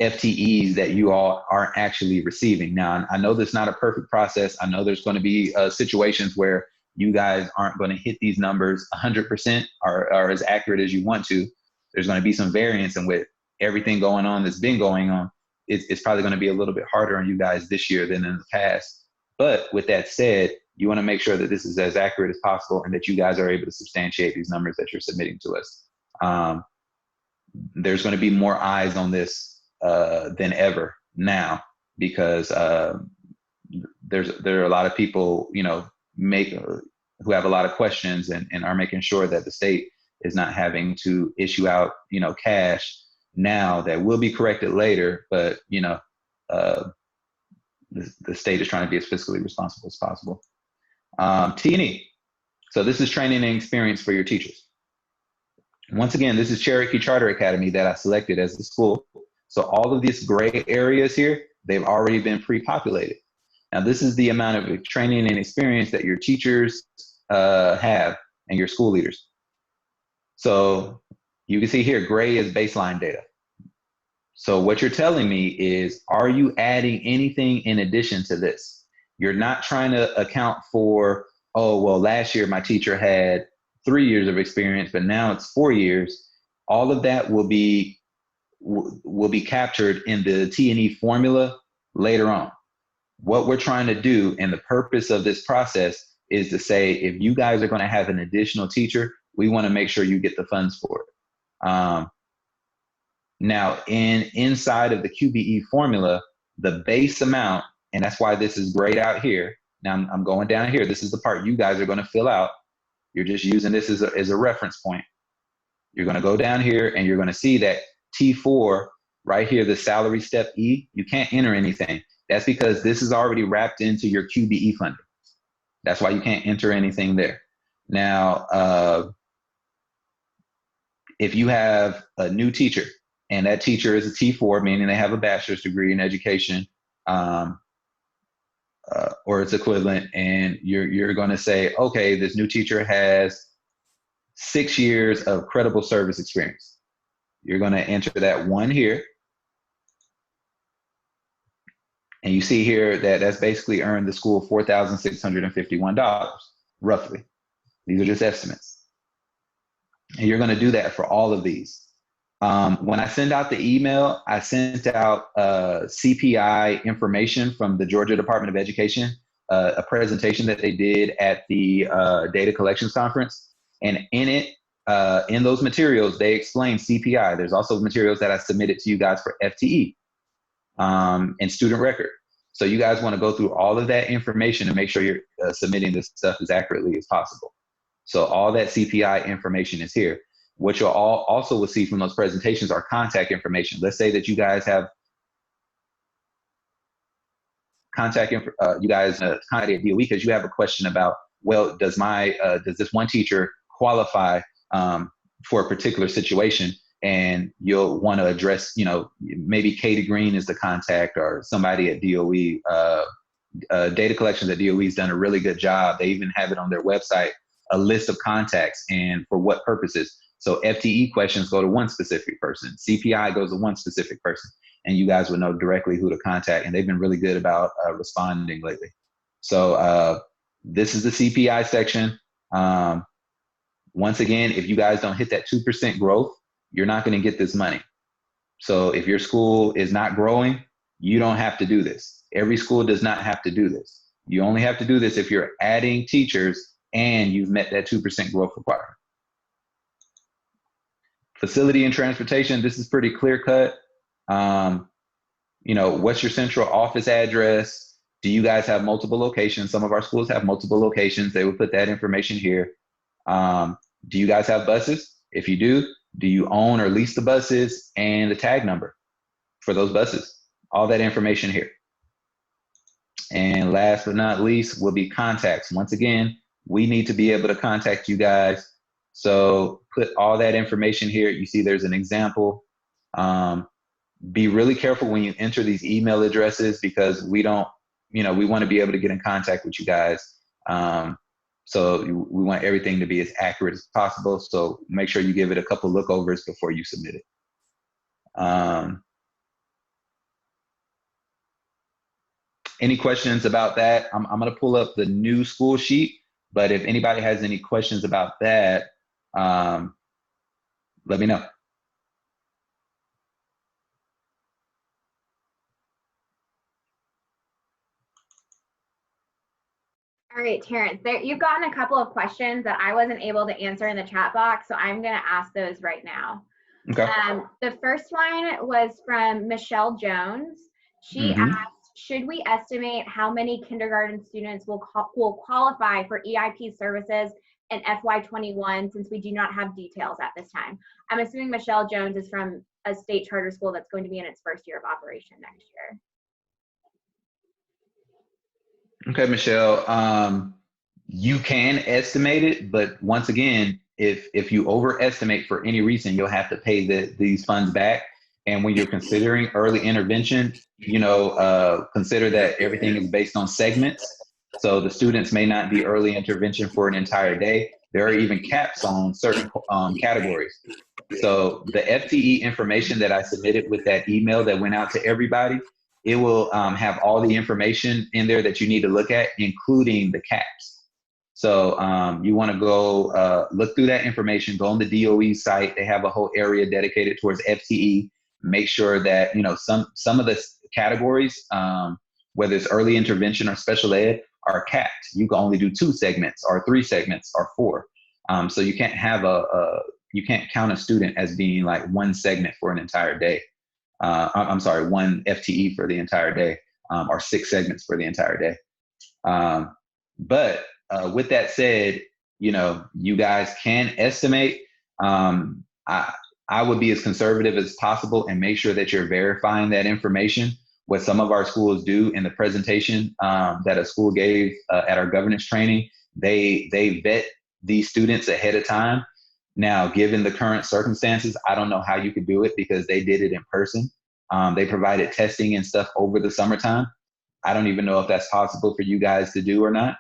FTEs that you all aren't actually receiving. Now, I know there's not a perfect process. I know there's going to be situations where you guys aren't going to hit these numbers 100% or as accurate as you want to. There's going to be some variance, and with everything going on that's been going on, it's probably going to be a little bit harder on you guys this year than in the past. But with that said, you want to make sure that this is as accurate as possible and that you guys are able to substantiate these numbers that you're submitting to us. There's going to be more eyes on this than ever now, because there are a lot of people, who have a lot of questions and are making sure that the state is not having to issue out, cash now that will be corrected later. But, the state is trying to be as fiscally responsible as possible. T&E. So this is training and experience for your teachers. Once again, this is Cherokee Charter Academy that I selected as the school. So all of these gray areas here, they've already been pre-populated. Now, this is the amount of training and experience that your teachers have and your school leaders. So you can see here, gray is baseline data. So what you're telling me is, are you adding anything in addition to this? You're not trying to account for, oh, well, last year my teacher had 3 years of experience, but now it's 4 years. All of that will be captured in the T&E formula later on. What we're trying to do, and the purpose of this process, is to say, if you guys are going to have an additional teacher, we want to make sure you get the funds for it. Now, inside of the QBE formula, the base amount, and that's why this is grayed out here. Now I'm going down here. This is the part you guys are going to fill out. You're just using this as a reference point. You're going to go down here and you're going to see that T4 right here, the salary step E, you can't enter anything. That's because this is already wrapped into your QBE funding. That's why you can't enter anything there. Now, if you have a new teacher and that teacher is a T4, meaning they have a bachelor's degree in education or its equivalent, and you're going to say, okay, this new teacher has 6 years of credible service experience. You're going to enter that 1 here. And you see here that that's basically earned the school $4,651, roughly. These are just estimates. And you're going to do that for all of these. When I send out the email, I sent out CPI information from the Georgia Department of Education, a presentation that they did at the data collections conference. And in it, in those materials, they explain CPI. There's also materials that I submitted to you guys for FTE and student record. So you guys want to go through all of that information and make sure you're submitting this stuff as accurately as possible. So all that CPI information is here. What you'll also will see from those presentations are contact information. Let's say that you guys have contact you guys contact at DOE because you have a question about, well, does this one teacher qualify for a particular situation? And you'll want to address, maybe Katie Green is the contact or somebody at DOE. Data collections at DOE has done a really good job. They even have it on their website, a list of contacts and for what purposes. So FTE questions go to one specific person. CPI goes to one specific person. And you guys would know directly who to contact. And they've been really good about responding lately. So this is the CPI section. Once again, if you guys don't hit that 2% growth, you're not going to get this money. So if your school is not growing, you don't have to do this. Every school does not have to do this. You only have to do this if you're adding teachers and you've met that 2% growth requirement. Facility and transportation, this is pretty clear cut. What's your central office address? Do you guys have multiple locations? Some of our schools have multiple locations. They would put that information here. Do you guys have buses? If you do you own or lease the buses and the tag number for those buses? All that information here. And last but not least will be contacts. Once again, we need to be able to contact you guys. So put all that information here. You see there's an example. Be really careful when you enter these email addresses because we want to be able to get in contact with you guys. So we want everything to be as accurate as possible. So make sure you give it a couple lookovers before you submit it. Any questions about that? I'm going to pull up the new school sheet, but if anybody has any questions about that, let me know.
All right, Terrence, you've gotten a couple of questions that I wasn't able to answer in the chat box, so I'm going to ask those right now.
Okay.
The first one was from Michelle Jones. She asked, should we estimate how many kindergarten students will qualify for EIP services in FY21 since we do not have details at this time? I'm assuming Michelle Jones is from a state charter school that's going to be in its first year of operation next year.
Okay, Michelle, you can estimate it, but once again, if you overestimate for any reason, you'll have to pay these funds back. And when you're considering early intervention, consider that everything is based on segments. So the students may not be early intervention for an entire day. There are even caps on certain categories. So the FTE information that I submitted with that email that went out to everybody, it will have all the information in there that you need to look at, including the caps. So you want to go look through that information, go on the DOE site. They have a whole area dedicated towards FTE. Make sure that, some of the categories, whether it's early intervention or special ed, are capped. You can only do 2 segments or 3 segments or 4. So you can't have you can't count a student as being like 1 segment for an entire day. I'm sorry, 1 FTE for the entire day, or 6 segments for the entire day. But with that said, you guys can estimate. I would be as conservative as possible and make sure that you're verifying that information. What some of our schools do in the presentation that a school gave at our governance training, they vet these students ahead of time. Now, given the current circumstances, I don't know how you could do it because they did it in person. They provided testing and stuff over the summertime. I don't even know if that's possible for you guys to do or not.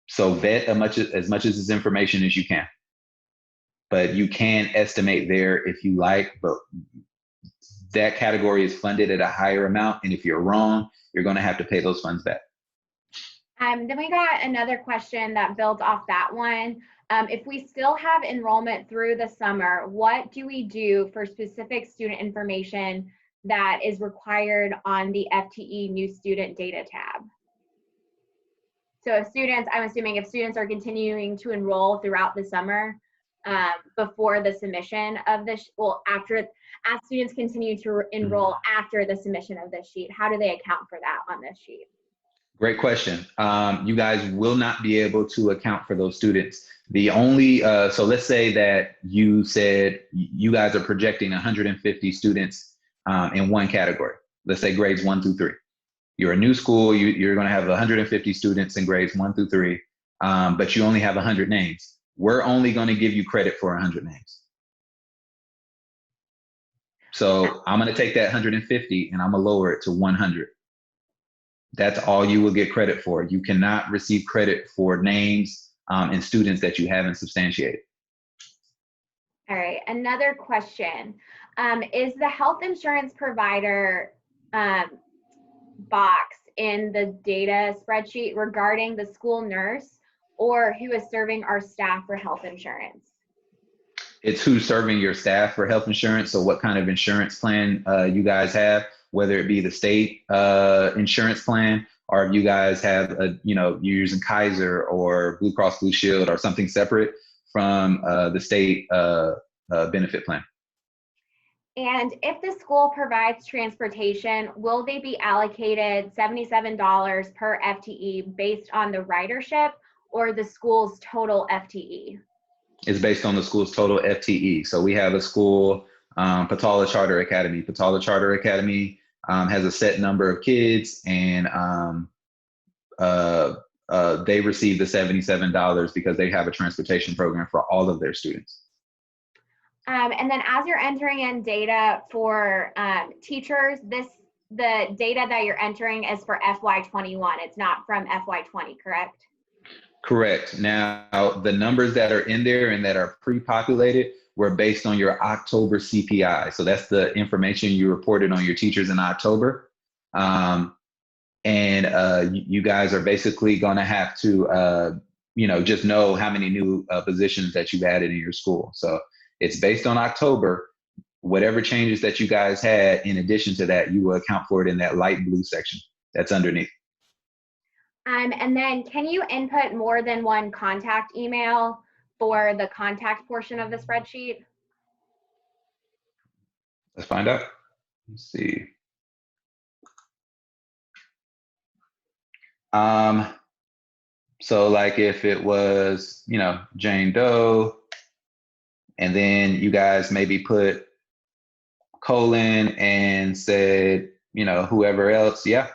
So vet as much of this information as you can. But you can estimate there if you like, but that category is funded at a higher amount. And if you're wrong, you're going to have to pay those funds back.
Then we got another question that builds off that one. If we still have enrollment through the summer, what do we do for specific student information that is required on the FTE new student data tab? So if students, I'm assuming if students are continuing to enroll throughout the summer, before the submission of this, well, as students continue to enroll after the submission of this sheet, how do they account for that on this sheet?
Great question. You guys will not be able to account for those students. The only, so let's say that you said you guys are projecting 150 students in one category. Let's say grades 1 through 3. You're a new school, you're going to have 150 students in grades 1 through 3, but you only have 100 names. We're only going to give you credit for 100 names. So I'm going to take that 150 and I'm going to lower it to 100. That's all you will get credit for. You cannot receive credit for names and students that you haven't substantiated.
All right, another question. Is the health insurance provider box in the data spreadsheet regarding the school nurse or who is serving our staff for health insurance?
It's who's serving your staff for health insurance. So what kind of insurance plan you guys have, whether it be the state insurance plan, or if you guys have, you're using Kaiser or Blue Cross Blue Shield or something separate from the state benefit plan.
And if the school provides transportation, will they be allocated $77 per FTE based on the ridership or the school's total FTE?
It's based on the school's total FTE. So we have a school, Patala Charter Academy. Patala Charter Academy has a set number of kids, and they receive the $77 because they have a transportation program for all of their students.
And then as you're entering in data for teachers, the data that you're entering is for FY21. It's not from FY20, correct?
Correct. Now, the numbers that are in there and that are pre-populated were based on your October CPI. So that's the information you reported on your teachers in October. You guys are basically going to have to, just know how many new positions that you've added in your school. So it's based on October. Whatever changes that you guys had, in addition to that, you will account for it in that light blue section that's underneath.
And then can you input more than one contact email for the contact portion of the spreadsheet?
Let's find out. Let's see. So like if it was, Jane Doe, and then you guys maybe put colon and said, whoever else. Yeah,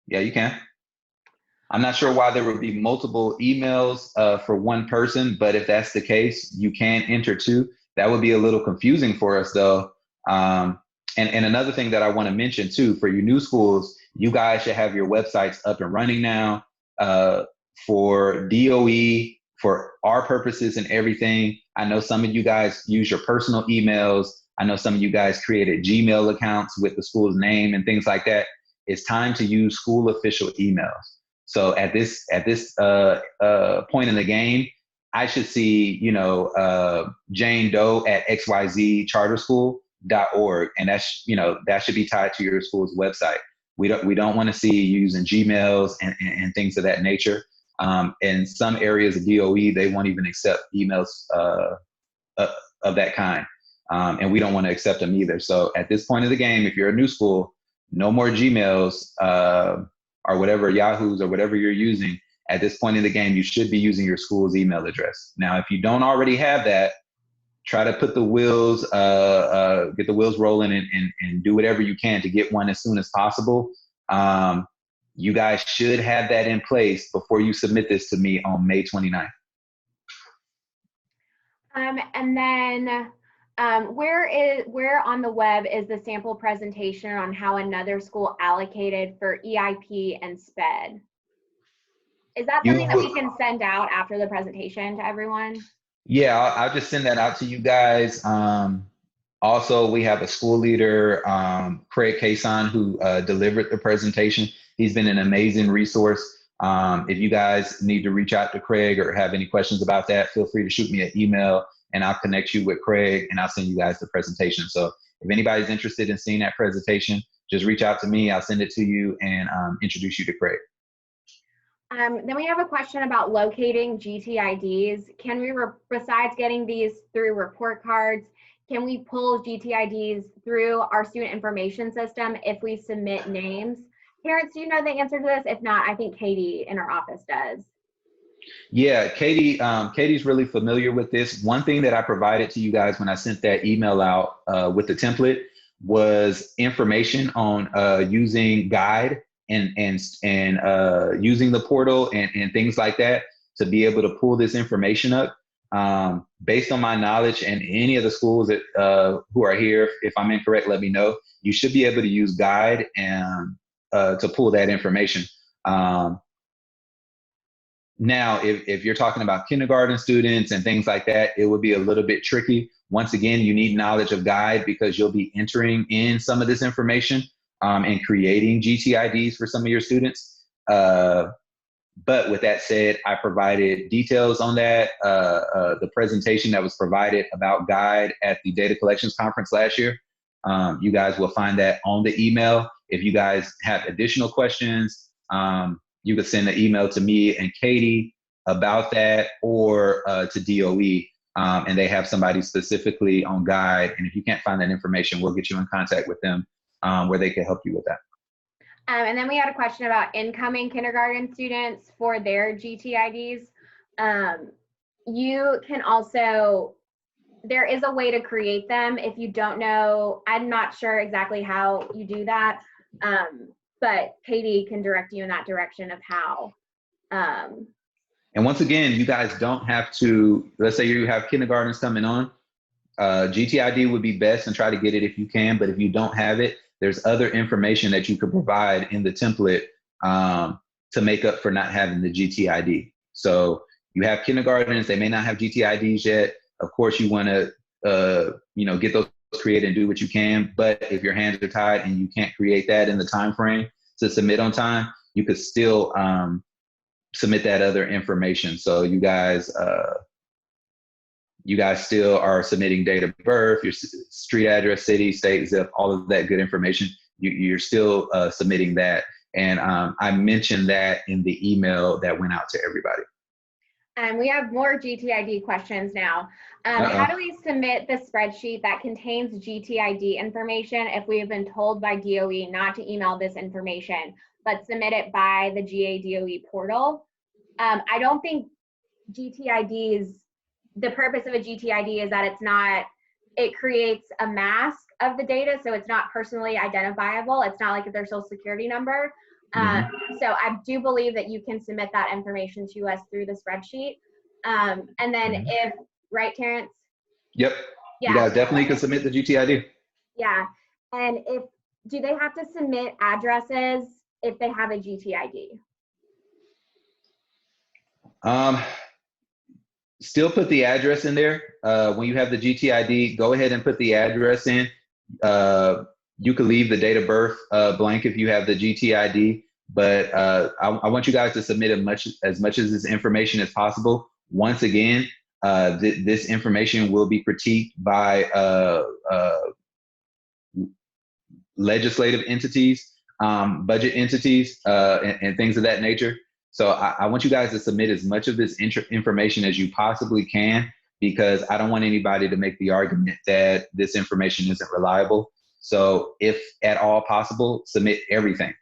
you can. I'm not sure why there would be multiple emails for one person, but if that's the case, you can enter two. That would be a little confusing for us though. And another thing that I want to mention too, for your new schools, you guys should have your websites up and running now. For DOE, for our purposes and everything, I know some of you guys use your personal emails. I know some of you guys created Gmail accounts with the school's name and things like that. It's time to use school official emails. So at this point in the game, I should see, Jane Doe at xyzcharterschool.org, and that's, that should be tied to your school's website. We don't want to see you using Gmails and things of that nature. In some areas of DOE, they won't even accept emails of that kind, and we don't want to accept them either. So at this point of the game, if you're a new school, no more Gmails or whatever, Yahoos or whatever you're using. At this point in the game, you should be using your school's email address. Now, if you don't already have that, try to put the wheels, get the wheels rolling and do whatever you can to get one as soon as possible. You guys should have that in place before you submit this to me on May 29th.
And then where on the web is the sample presentation on how another school allocated for EIP and SPED? Is that something that we can send out after the presentation to everyone?
Yeah, I'll just send that out to you guys. Also, we have a school leader, Craig Kason, who delivered the presentation. He's been an amazing resource. If you guys need to reach out to Craig or have any questions about that, feel free to shoot me an email and I'll connect you with Craig and I'll send you guys the presentation. So if anybody's interested in seeing that presentation, just reach out to me. I'll send it to you and introduce you to Craig.
Then we have a question about locating GTIDs. Can we, besides getting these through report cards, can we pull GTIDs through our student information system if we submit names? Parents, do you know the answer to this? If not, I think Katie in our office does.
Yeah, Katie's really familiar with this. One thing that I provided to you guys when I sent that email out with the template was information on using Guide and using the portal and things like that to be able to pull this information up. Based on my knowledge and any of the schools that who are here, if I'm incorrect, let me know. You should be able to use Guide and to pull that information. Now, if you're talking about kindergarten students and things like that, it would be a little bit tricky. Once again, you need knowledge of Guide because you'll be entering in some of this information and creating GTIDs for some of your students. But with that said, I provided details on that. The presentation that was provided about Guide at the Data Collections Conference last year. You guys will find that on the email. If you guys have additional questions, you could send an email to me and Katie about that or to DOE. And they have somebody specifically on Guide. And if you can't find that information, we'll get you in contact with them where they can help you with that.
And then we had a question about incoming kindergarten students for their GTIDs. You can also, there is a way to create them if you don't know. I'm not sure exactly how you do that, but Katie can direct you in that direction of how.
And once again, you guys don't have to, let's say you have kindergartens coming on, GTID would be best and try to get it if you can, but if you don't have it, there's other information that you could provide in the template to make up for not having the GTID. So you have kindergartens, they may not have GTIDs yet. Of course, you want to, get those created and do what you can. But if your hands are tied and you can't create that in the time frame to submit on time, you could still submit that other information. So you guys still are submitting date of birth, your street address, city, state, zip, all of that good information. You're still submitting that. And I mentioned that in the email that went out to everybody.
And we have more GTID questions now. How do we submit the spreadsheet that contains GTID information if we have been told by DOE not to email this information, but submit it by the GA-DOE portal? I don't think GTIDs, the purpose of a GTID is that it creates a mask of the data, so it's not personally identifiable. It's not like their social security number. So I do believe that you can submit that information to us through the spreadsheet. And then if, right, Terrence?
Yep. Yeah. You guys definitely can submit the GTID.
Yeah. And do they have to submit addresses if they have a GTID?
Still put the address in there. When you have the GTID, go ahead and put the address in. You could leave the date of birth blank if you have the GTID, but I want you guys to submit as much of this information as possible. Once again, this information will be critiqued by legislative entities, budget entities, and things of that nature. So I want you guys to submit as much of this information as you possibly can, because I don't want anybody to make the argument that this information isn't reliable. So if at all possible, submit everything.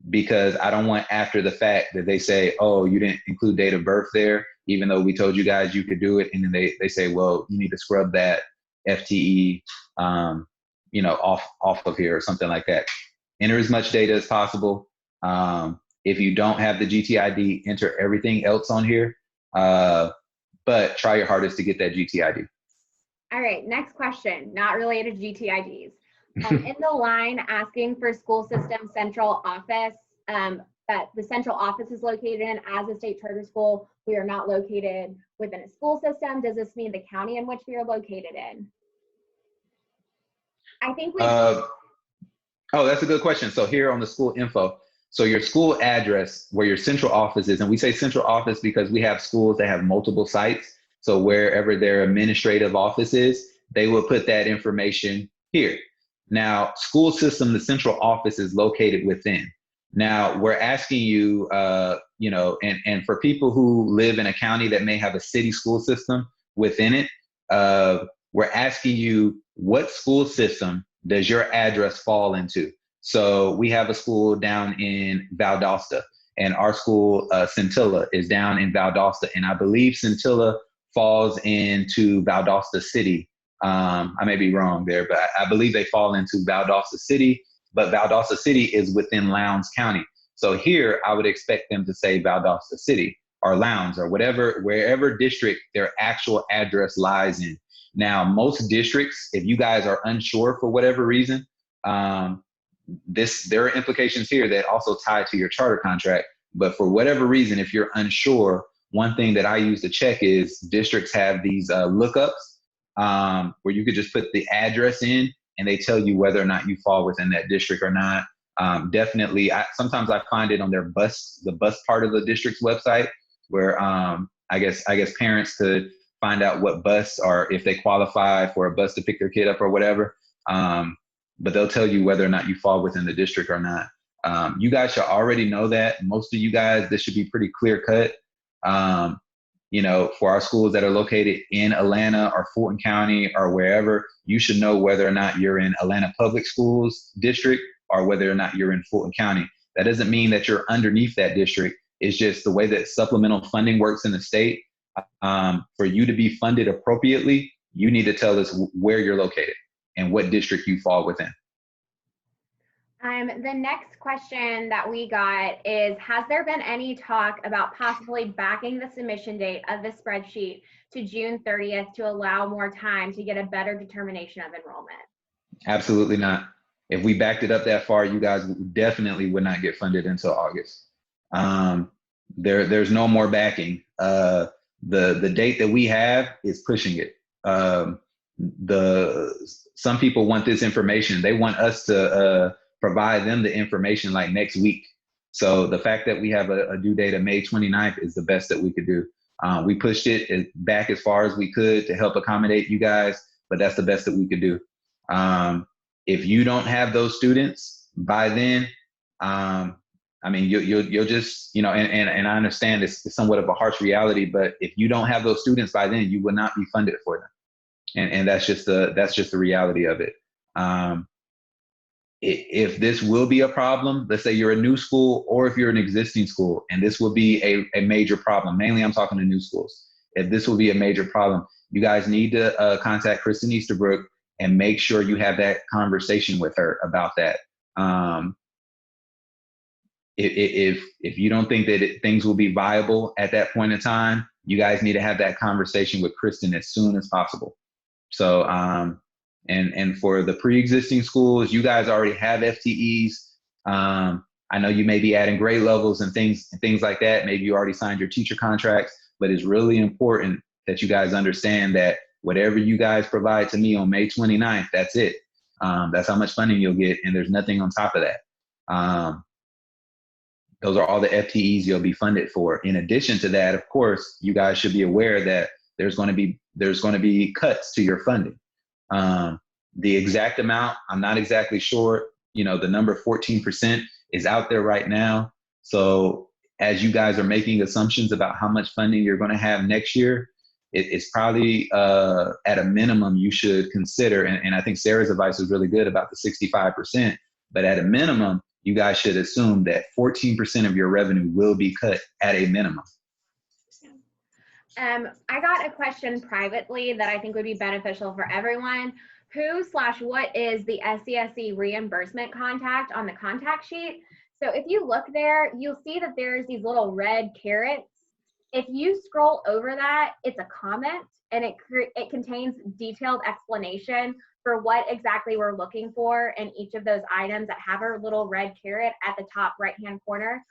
Because I don't want after the fact that they say, oh, you didn't include date of birth there, even though we told you guys you could do it. And then they say, well, you need to scrub that FTE, off of here or something like that. Enter as much data as possible. If you don't have the GTID, enter everything else on here, but try your hardest to get that GTID.
All right, next question, not related to GTIDs. In the line asking for school system central office, that the central office is located in as a state charter school, we are not located within a school system. Does this mean the county in which we are located in? I think we.
Oh, that's a good question. So here on the school info, so your school address where your central office is, and we say central office because we have schools that have multiple sites. So wherever their administrative office is, they will put that information here. Now, school system, the central office is located within. Now, we're asking you, and for people who live in a county that may have a city school system within it, we're asking you, what school system does your address fall into? So we have a school down in Valdosta, and our school, Scintilla, is down in Valdosta. And I believe Scintilla falls into Valdosta City. I may be wrong there, but I believe they fall into Valdosta City, but Valdosta City is within Lowndes County. So here I would expect them to say Valdosta City or Lowndes or wherever district their actual address lies in. Now, most districts, if you guys are unsure for whatever reason, there are implications here that also tie to your charter contract. But for whatever reason, if you're unsure, one thing that I use to check is districts have these lookups where you could just put the address in and they tell you whether or not you fall within that district or not. Definitely, sometimes I find it on the bus part of the district's website where I guess parents could find out what bus or if they qualify for a bus to pick their kid up or whatever. But they'll tell you whether or not you fall within the district or not. You guys should already know that. Most of you guys, this should be pretty clear cut. For our schools that are located in Atlanta or Fulton County or wherever, you should know whether or not you're in Atlanta Public Schools district or whether or not you're in Fulton County. That doesn't mean that you're underneath that district. It's just the way that supplemental funding works in the state. For you to be funded appropriately, you need to tell us where you're located and what district you fall within.
The next question that we got is, has there been any talk about possibly backing the submission date of the spreadsheet to June 30th to allow more time to get a better determination of enrollment? Absolutely not.
If we backed it up that far, you guys definitely would not get funded until August. There's no more backing. The date that we have is pushing it. Some people want this information. They want us to provide them the information like next week. So the fact that we have a due date of May 29th is the best that we could do. We pushed it back as far as we could to help accommodate you guys, but that's the best that we could do. If you don't have those students by then, you'll just, and I understand it's somewhat of a harsh reality, but if you don't have those students by then, you will not be funded for them. And that's just the reality of it. If this will be a problem, let's say you're a new school or if you're an existing school, and this will be a major problem, mainly I'm talking to new schools. If this will be a major problem, you guys need to contact Kristen Easterbrook and make sure you have that conversation with her about that. If you don't think that things will be viable at that point in time, you guys need to have that conversation with Kristen as soon as possible. So, and for the pre-existing schools, you guys already have FTEs. I know you may be adding grade levels and things like that. Maybe you already signed your teacher contracts, but it's really important that you guys understand that whatever you guys provide to me on May 29th, that's it. That's how much funding you'll get, and there's nothing on top of that. Those are all the FTEs you'll be funded for. In addition to that, of course, you guys should be aware that there's going to be cuts to your funding. The exact amount, I'm not exactly sure. The number 14% is out there right now. So as you guys are making assumptions about how much funding you're going to have next year, it's probably at a minimum you should consider, and I think Sarah's advice was really good about the 65%, but at a minimum, you guys should assume that 14% of your revenue will be cut at a minimum.
I got a question privately that I think would be beneficial for everyone. Who/what is the SCSC reimbursement contact on the contact sheet? So if you look there, you'll see that there's these little red carrots. If you scroll over that, it's a comment, and it contains detailed explanation for what exactly we're looking for in each of those items that have a little red carrot at the top right-hand corner.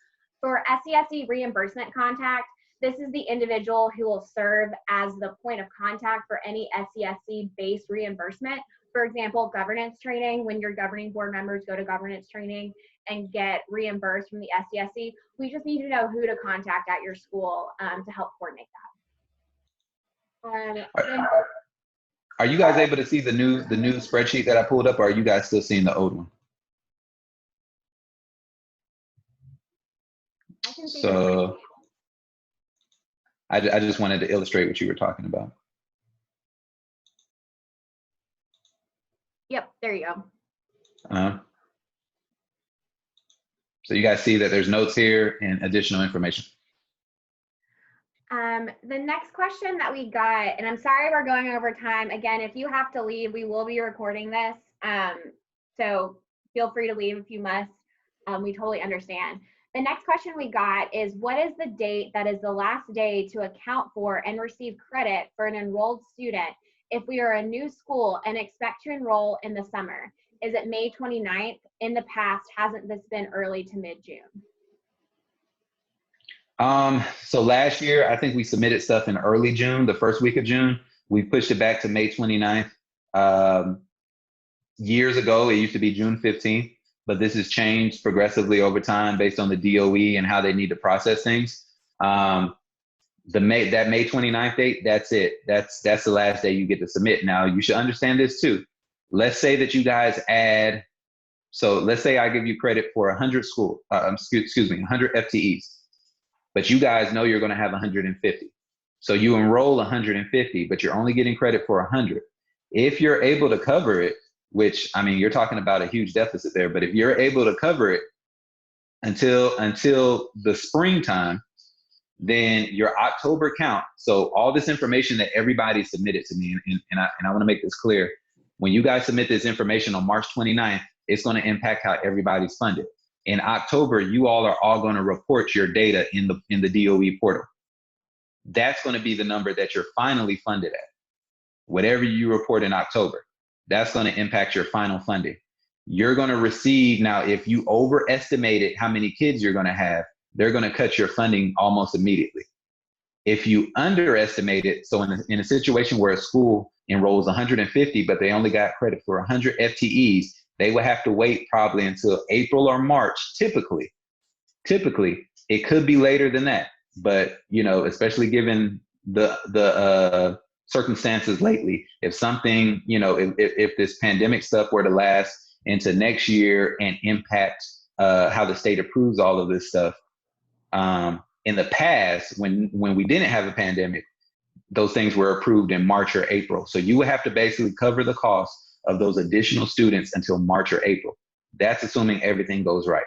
For SCSC reimbursement contact, this is the individual who will serve as the point of contact for any SCSC-based reimbursement For example, governance training, when your governing board members go to governance training and get reimbursed from the SCSC, we just need to know who to contact at your school to help coordinate that.
Are you guys able to see the new spreadsheet that I pulled up, or are you guys still seeing the old one?
I can see
So I just wanted to illustrate what you were talking about.
Yep, there you go.
So you guys see that there's notes here and additional information.
The next question that we got, and I'm sorry we're going over time. Again, if you have to leave, we will be recording this. So feel free to leave if you must. We totally understand. The next question we got is, what is the date that is the last day to account for and receive credit for an enrolled student if we are a new school and expect to enroll in the summer? Is it May 29th? In the past, hasn't this been early to mid-June?
So last year, I think we submitted stuff in early June, the first week of June. We pushed it back to May 29th. Years ago, it used to be June 15th, but this has changed progressively over time based on the DOE and how they need to process things. That May 29th date, that's it. That's the last day you get to submit. Now, you should understand this too. Let's say that you guys add, so let's say I give you credit for 100 100 FTEs, but you guys know you're going to have 150. So you enroll 150, but you're only getting credit for 100. If you're able to cover it, which, I mean, you're talking about a huge deficit there, but if you're able to cover it until the springtime, then your October count. So all this information that everybody submitted to me, and I want to make this clear, when you guys submit this information on March 29th, it's going to impact how everybody's funded. In October, you all are all going to report your data in the DOE portal. That's going to be the number that you're finally funded at. Whatever you report in October, that's going to impact your final funding. You're going to receive, now if you overestimated how many kids you're going to have, they're going to cut your funding almost immediately. If you underestimate it, so in a situation where a school enrolls 150, but they only got credit for 100 FTEs, they would have to wait probably until April or March, typically. It could be later than that, but especially given the circumstances lately, if something, if this pandemic stuff were to last into next year and impact how the state approves all of this stuff, in the past, when we didn't have a pandemic, those things were approved in March or April. So you would have to basically cover the cost of those additional students until March or April. That's assuming everything goes right.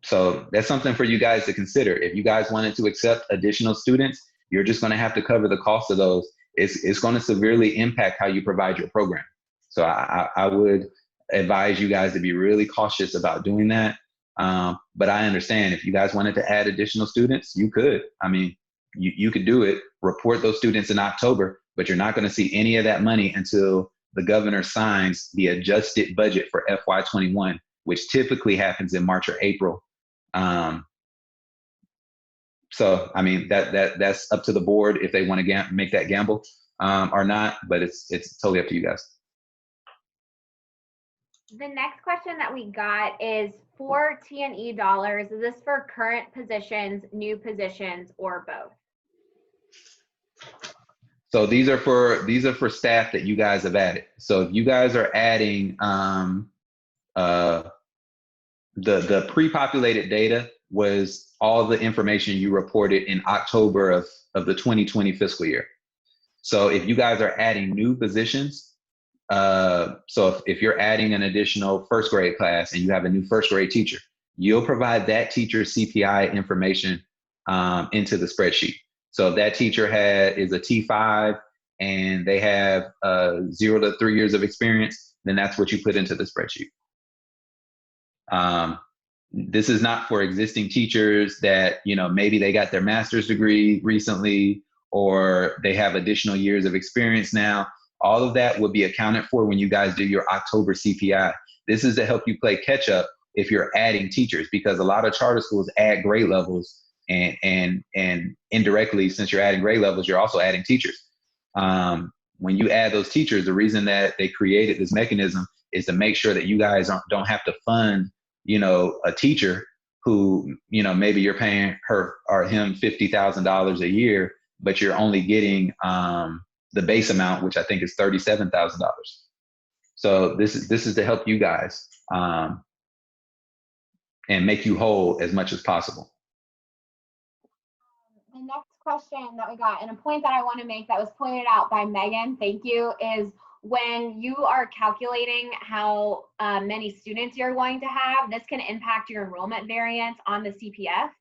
So that's something for you guys to consider. If you guys wanted to accept additional students, you're just going to have to cover the cost of those. It's going to severely impact how you provide your program. So I would advise you guys to be really cautious about doing that. But I understand if you guys wanted to add additional students, you could. I mean, you could do it, report those students in October, but you're not going to see any of that money until the governor signs the adjusted budget for FY21, which typically happens in March or April. So, I mean, that's up to the board if they want to make that gamble or not, but it's totally up to you guys.
The next question that we got is, for T&E dollars, is this for current positions, new positions, or both?
So these are for staff that you guys have added. So if you guys are adding the pre-populated data was all the information you reported in October of the 2020 fiscal year. So if you guys are adding new positions, so if you're adding an additional first grade class and you have a new first grade teacher, you'll provide that teacher's CPI information into the spreadsheet. So if that teacher is a T5 and they have 0 to 3 years of experience, then that's what you put into the spreadsheet. This is not for existing teachers that, maybe they got their master's degree recently or they have additional years of experience now. All of that will be accounted for when you guys do your October CPI. This is to help you play catch up if you're adding teachers, because a lot of charter schools add grade levels and indirectly, since you're adding grade levels, you're also adding teachers. when you add those teachers, the reason that they created this mechanism is to make sure that you guys don't have to fund, a teacher who, maybe you're paying her or him $50,000 a year, but you're only getting the base amount, which I think is $37,000. So this is to help you guys and make you whole as much as possible.
The next question that we got, and a point that I want to make that was pointed out by Megan, thank you, is when you are calculating how many students you're going to have, this can impact your enrollment variance on the CPF.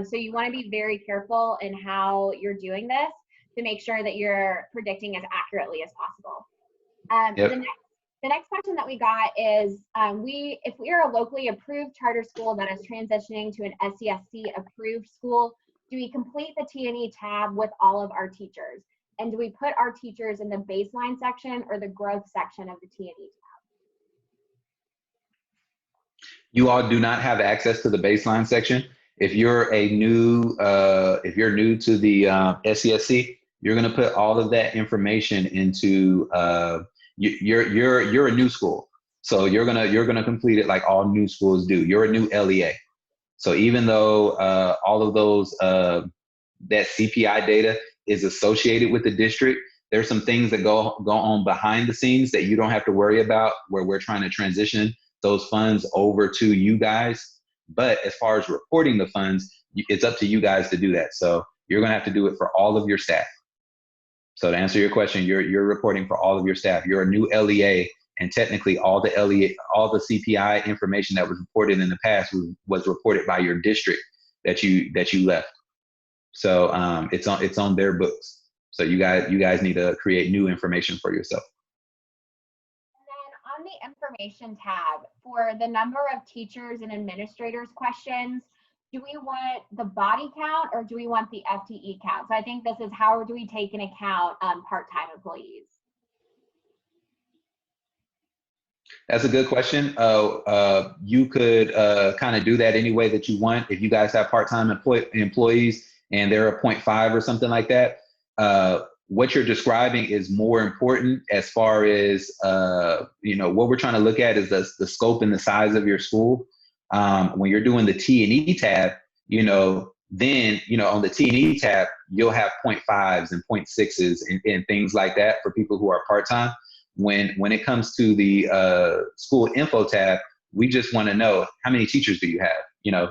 So you want to be very careful in how you're doing this to make sure that you're predicting as accurately as possible. Yep. The next question that we got is, if we are a locally approved charter school that is transitioning to an SCSC approved school, do we complete the T&E tab with all of our teachers? And do we put our teachers in the baseline section or the growth section of the T&E tab?
You all do not have access to the baseline section. If you're new to the SCSC, you're going to put all of that information into you're a new school, so you're gonna complete it like all new schools do. You're a new LEA, so even though all of those that CPI data is associated with the district, there's some things that go on behind the scenes that you don't have to worry about, where we're trying to transition those funds over to you guys. But as far as reporting the funds, it's up to you guys to do that. So you're gonna have to do it for all of your staff. So to answer your question, you're reporting for all of your staff. You're a new LEA, and technically all the CPI information that was reported in the past was reported by your district that you left. So it's on their books. So you guys need to create new information for yourself.
And then on the information tab, for the number of teachers and administrators questions, do we want the body count or do we want the FTE count? So I think this is, how do we take into account part-time employees?
That's a good question. You could kind of do that any way that you want. If you guys have part-time employees and they're a 0.5 or something like that, what you're describing is more important as far as, what we're trying to look at is the scope and the size of your school. When you're doing the T&E tab, then, on the T&E tab, you'll have 0.5s and 0.6s and things like that for people who are part-time. When it comes to the school info tab, we just want to know, how many teachers do you have?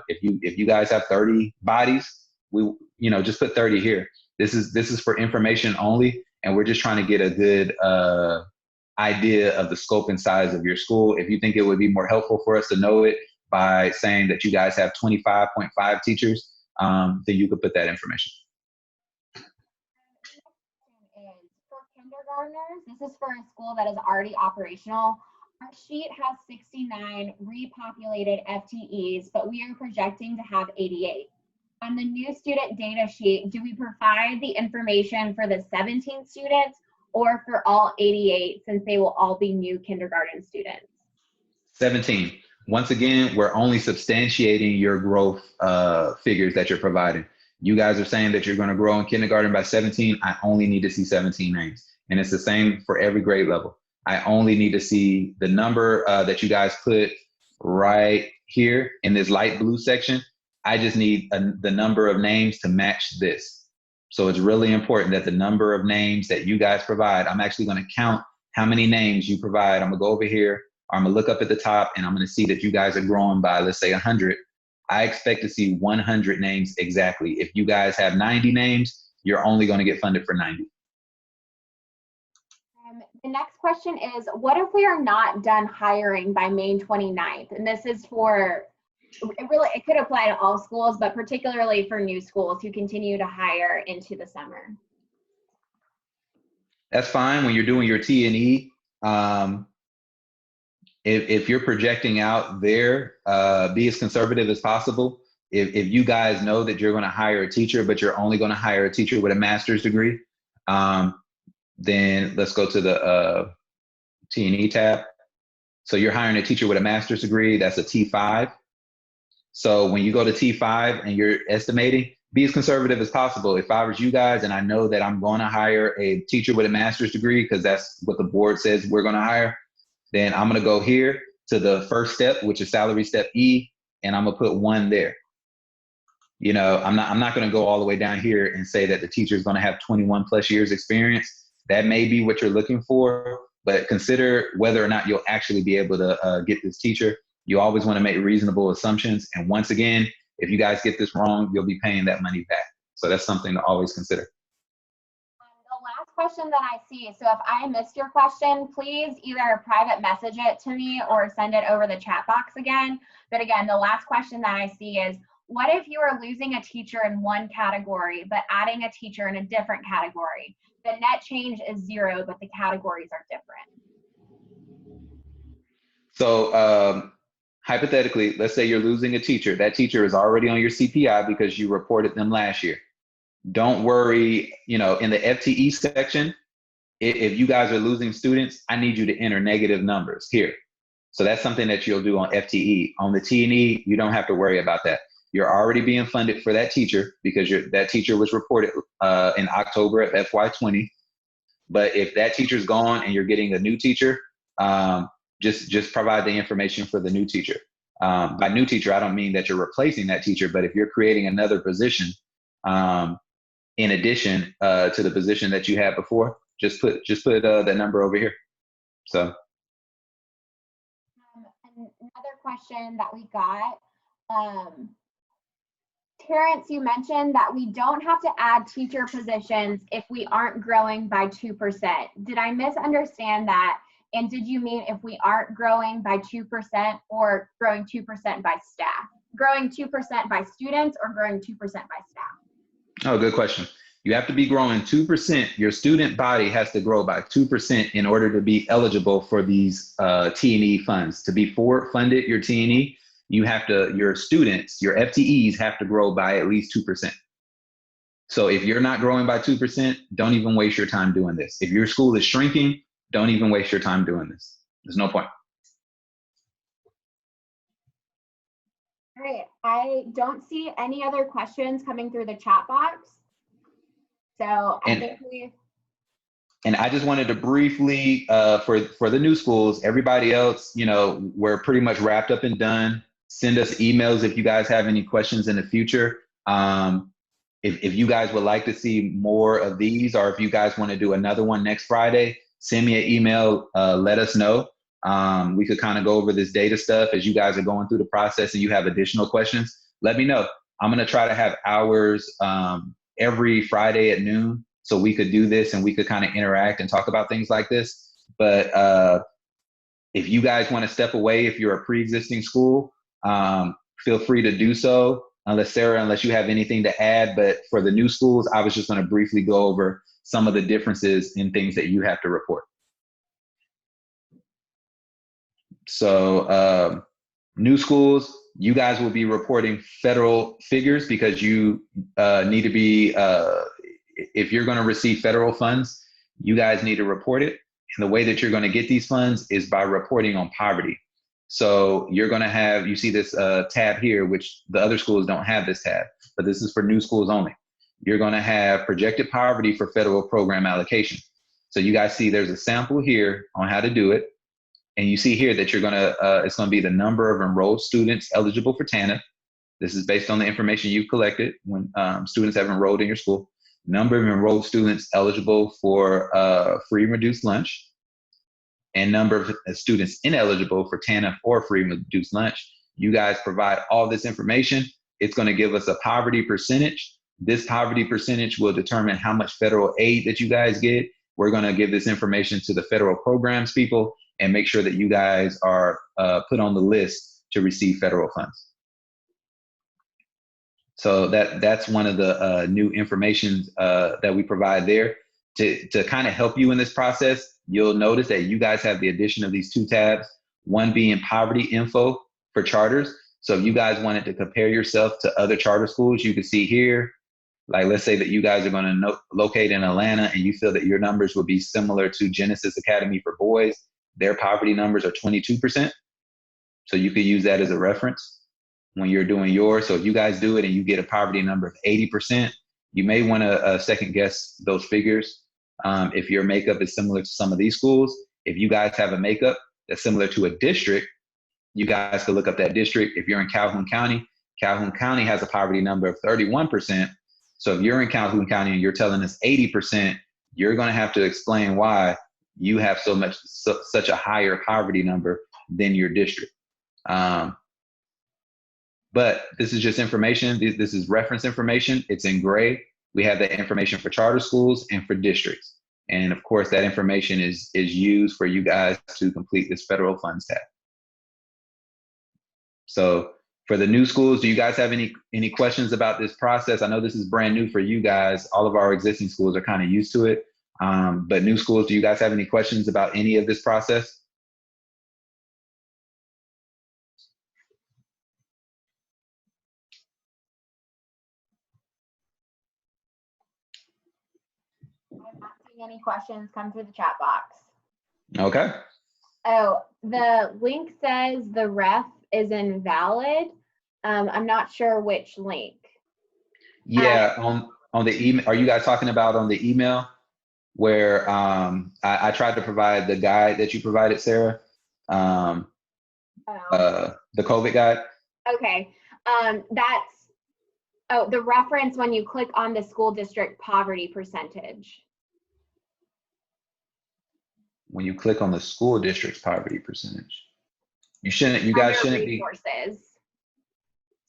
If you guys have 30 bodies, just put 30 here. This is for information only, and we're just trying to get a good idea of the scope and size of your school. If you think it would be more helpful for us to know it by saying that you guys have 25.5 teachers, then you could put that information.
For kindergartners, this is for a school that is already operational. Our sheet has 69 repopulated FTEs, but we are projecting to have 88. On the new student data sheet, do we provide the information for the 17 students or for all 88, since they will all be new kindergarten students? 17.
Once again, we're only substantiating your growth figures that you're providing. You guys are saying that you're going to grow in kindergarten by 17. I only need to see 17 names. And it's the same for every grade level. I only need to see the number that you guys put right here in this light blue section. I just need the number of names to match this. So it's really important that the number of names that you guys provide, I'm actually going to count how many names you provide. I'm going to go over here, or I'm going to look up at the top, and I'm going to see that you guys are growing by, let's say, 100. I expect to see 100 names exactly. If you guys have 90 names, you're only going to get funded for 90.
The next question is, what if we are not done hiring by May 29th? And this is for, it could apply to all schools, but particularly for new schools who continue to hire into the summer.
That's fine. When you're doing your T&E, if you're projecting out there, be as conservative as possible. If you guys know that you're going to hire a teacher, but you're only going to hire a teacher with a master's degree, then let's go to the T&E tab. So you're hiring a teacher with a master's degree, that's a T5. So when you go to T5 and you're estimating, be as conservative as possible. If I was you guys and I know that I'm going to hire a teacher with a master's degree, because that's what the board says we're going to hire, then I'm going to go here to the first step, which is salary step E, and I'm going to put 1 there. You know, I'm not going to go all the way down here and say that the teacher is going to have 21 plus years experience. That may be what you're looking for, but consider whether or not you'll actually be able to get this teacher. You always want to make reasonable assumptions. And once again, if you guys get this wrong, you'll be paying that money back. So that's something to always consider.
The last question that I see, so if I missed your question, please either private message it to me or send it over the chat box again. But again, the last question that I see is, what if you are losing a teacher in one category, but adding a teacher in a different category? The net change is 0, but the categories are different.
So hypothetically, let's say you're losing a teacher. That teacher is already on your CPI because you reported them last year. Don't worry, you know, in the FTE section, if you guys are losing students, I need you to enter negative numbers here. So that's something that you'll do on FTE. On the T&E, you don't have to worry about that. You're already being funded for that teacher because that teacher was reported in October of FY20. But if that teacher's gone and you're getting a new teacher, just provide the information for the new teacher. By new teacher, I don't mean that you're replacing that teacher, but if you're creating another position in addition to the position that you had before, just put that number over here. So.
Another question that we got. Terrence, you mentioned that we don't have to add teacher positions if we aren't growing by 2%. Did I misunderstand that? And did you mean if we aren't growing by 2% or growing 2% by staff? Growing 2% by students or growing 2% by staff?
Oh, good question. You have to be growing 2%. Your student body has to grow by 2% in order to be eligible for these T&E funds. To be forward funded your T&E, your students, your FTEs have to grow by at least 2%. So if you're not growing by 2%, don't even waste your time doing this. If your school is shrinking, don't even waste your time doing this. There's no point.
All right, I don't see any other questions coming through the chat box. So I think
And I just wanted to briefly, for the new schools, everybody else, you know, we're pretty much wrapped up and done. Send us emails if you guys have any questions in the future. If you guys would like to see more of these, or if you guys want to do another one next Friday, send me an email, let us know. We could kind of go over this data stuff as you guys are going through the process and you have additional questions. Let me know. I'm going to try to have hours every Friday at noon so we could do this and we could kind of interact and talk about things like this. But if you guys want to step away, if you're a pre-existing school, feel free to do so. Unless you have anything to add, but for the new schools, I was just going to briefly go over some of the differences in things that you have to report. So new schools, you guys will be reporting federal figures because you need to be, if you're going to receive federal funds, you guys need to report it. And the way that you're going to get these funds is by reporting on poverty. So you're going to have, you see this tab here, which the other schools don't have this tab, but this is for new schools only. You're going to have projected poverty for federal program allocation. So you guys see there's a sample here on how to do it. And you see here that you're going to, it's going to be the number of enrolled students eligible for TANF. This is based on the information you've collected when students have enrolled in your school. Number of enrolled students eligible for free and reduced lunch. And number of students ineligible for TANF or free and reduced lunch. You guys provide all this information. It's going to give us a poverty percentage. This poverty percentage will determine how much federal aid that you guys get. We're going to give this information to the federal programs people and make sure that you guys are put on the list to receive federal funds. So that's one of the new information that we provide there. To kind of help you in this process, you'll notice that you guys have the addition of these two tabs, one being poverty info for charters. So if you guys wanted to compare yourself to other charter schools, you can see here, like let's say that you guys are going to locate in Atlanta and you feel that your numbers would be similar to Genesis Academy for boys. Their poverty numbers are 22%. So you could use that as a reference. when you're doing yours. So if you guys do it and you get a poverty number of 80%, you may want to second guess those figures. If your makeup is similar to some of these schools, if you guys have a makeup that's similar to a district, you guys could look up that district. If you're in Calhoun County has a poverty number of 31%. So if you're in Calhoun County and you're telling us 80%, you're going to have to explain why you have such a higher poverty number than your district. But this is just information. This is reference information. It's in gray. We have that information for charter schools and for districts. And of course, that information is used for you guys to complete this federal funds tab. So for the new schools, do you guys have any questions about this process? I know this is brand new for you guys. All of our existing schools are kind of used to it. But new schools, do you guys have any questions about any of this process?
I'm not seeing any questions come through the chat box.
Okay.
Oh, the link says the ref is invalid. I'm not sure which link.
Yeah, on the email. Are you guys talking about on the email where I tried to provide the guide that you provided, Sarah? The COVID guide?
Okay. The reference when you click on the school district poverty percentage.
When you click on the school district's poverty percentage, you guys shouldn't be.
Resources.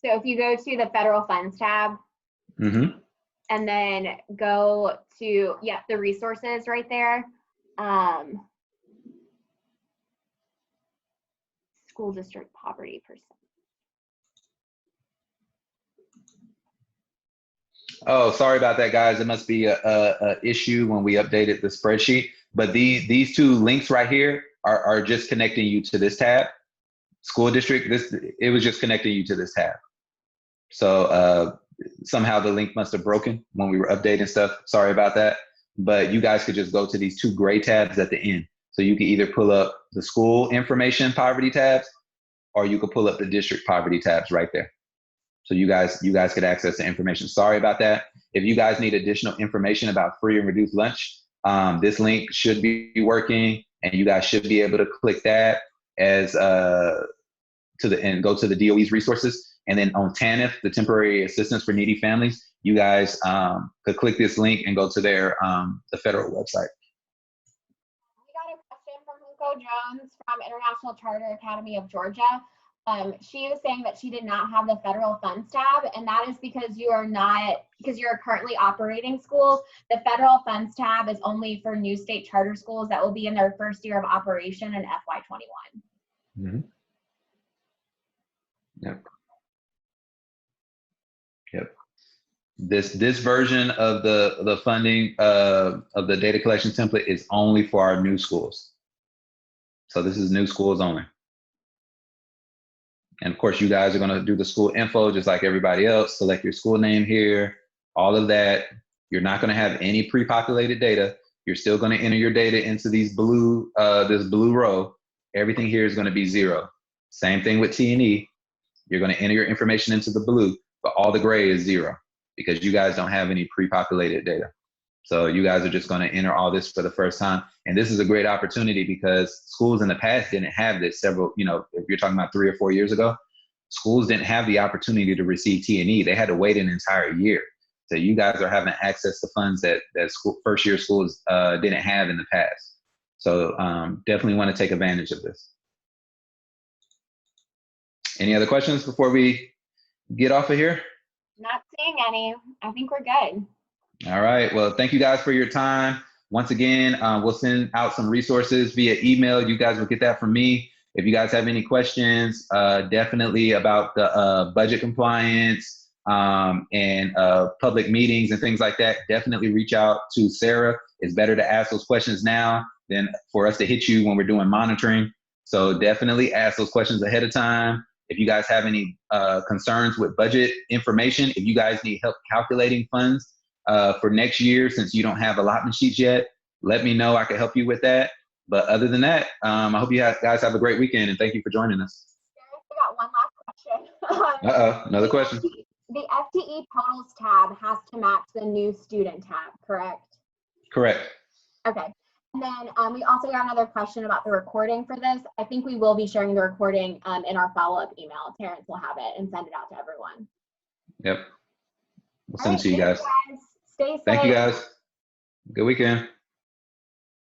So if you go to the federal funds tab,
Mm-hmm.
and then go to, the resources right there. School district poverty percent.
Oh, sorry about that, guys. It must be a issue when we updated the spreadsheet. But these two links right here are just connecting you to this tab. School district, it was just connecting you to this tab. So somehow the link must have broken when we were updating stuff. Sorry about that. But you guys could just go to these two gray tabs at the end. So you can either pull up the school information poverty tabs, or you could pull up the district poverty tabs right there. So you guys could access the information. Sorry about that. If you guys need additional information about free and reduced lunch, this link should be working, and you guys should be able to click that as and go to the DOE's resources. And then on TANF, the Temporary Assistance for Needy Families, you guys could click this link and go to their the federal website.
We got a question from Hugo Jones from International Charter Academy of Georgia. She was saying that she did not have the federal funds tab, and that is because you're currently operating schools. The federal funds tab is only for new state charter schools that will be in their first year of operation in FY21.
Mm-hmm. Yep. Yep. This version of the funding of the data collection template is only for our new schools. So this is new schools only. And of course, you guys are going to do the school info just like everybody else. Select your school name here, all of that. You're not going to have any pre-populated data. You're still going to enter your data into these this blue row. Everything here is going to be 0. Same thing with T&E. You're going to enter your information into the blue, but all the gray is 0 because you guys don't have any pre-populated data. So you guys are just going to enter all this for the first time. And this is a great opportunity because schools in the past didn't have this if you're talking about 3 or 4 years ago, schools didn't have the opportunity to receive T&E. They had to wait an entire year. So you guys are having access to funds that first year schools didn't have in the past. So definitely want to take advantage of this. Any other questions before we get off of here?
Not seeing any. I think we're good.
All right. Well, thank you guys for your time. Once again, we'll send out some resources via email. You guys will get that from me. If you guys have any questions, definitely about the budget compliance and public meetings and things like that, definitely reach out to Sarah. It's better to ask those questions now than for us to hit you when we're doing monitoring. So definitely ask those questions ahead of time. If you guys have any concerns with budget information, if you guys need help calculating funds for next year, since you don't have allotment sheets yet, let me know. I can help you with that. But other than that, I hope you guys have a great weekend, and thank you for joining us.
We got one last question
Another question.
The FTE totals tab has to match the new student tab, correct?
Correct.
Okay. And then we also got another question about the recording for this. I think we will be sharing the recording in our follow-up email. Terrence will have it and send it out to everyone.
Yep. We'll send it to you guys.
Stay safe.
Thank you guys. Good weekend.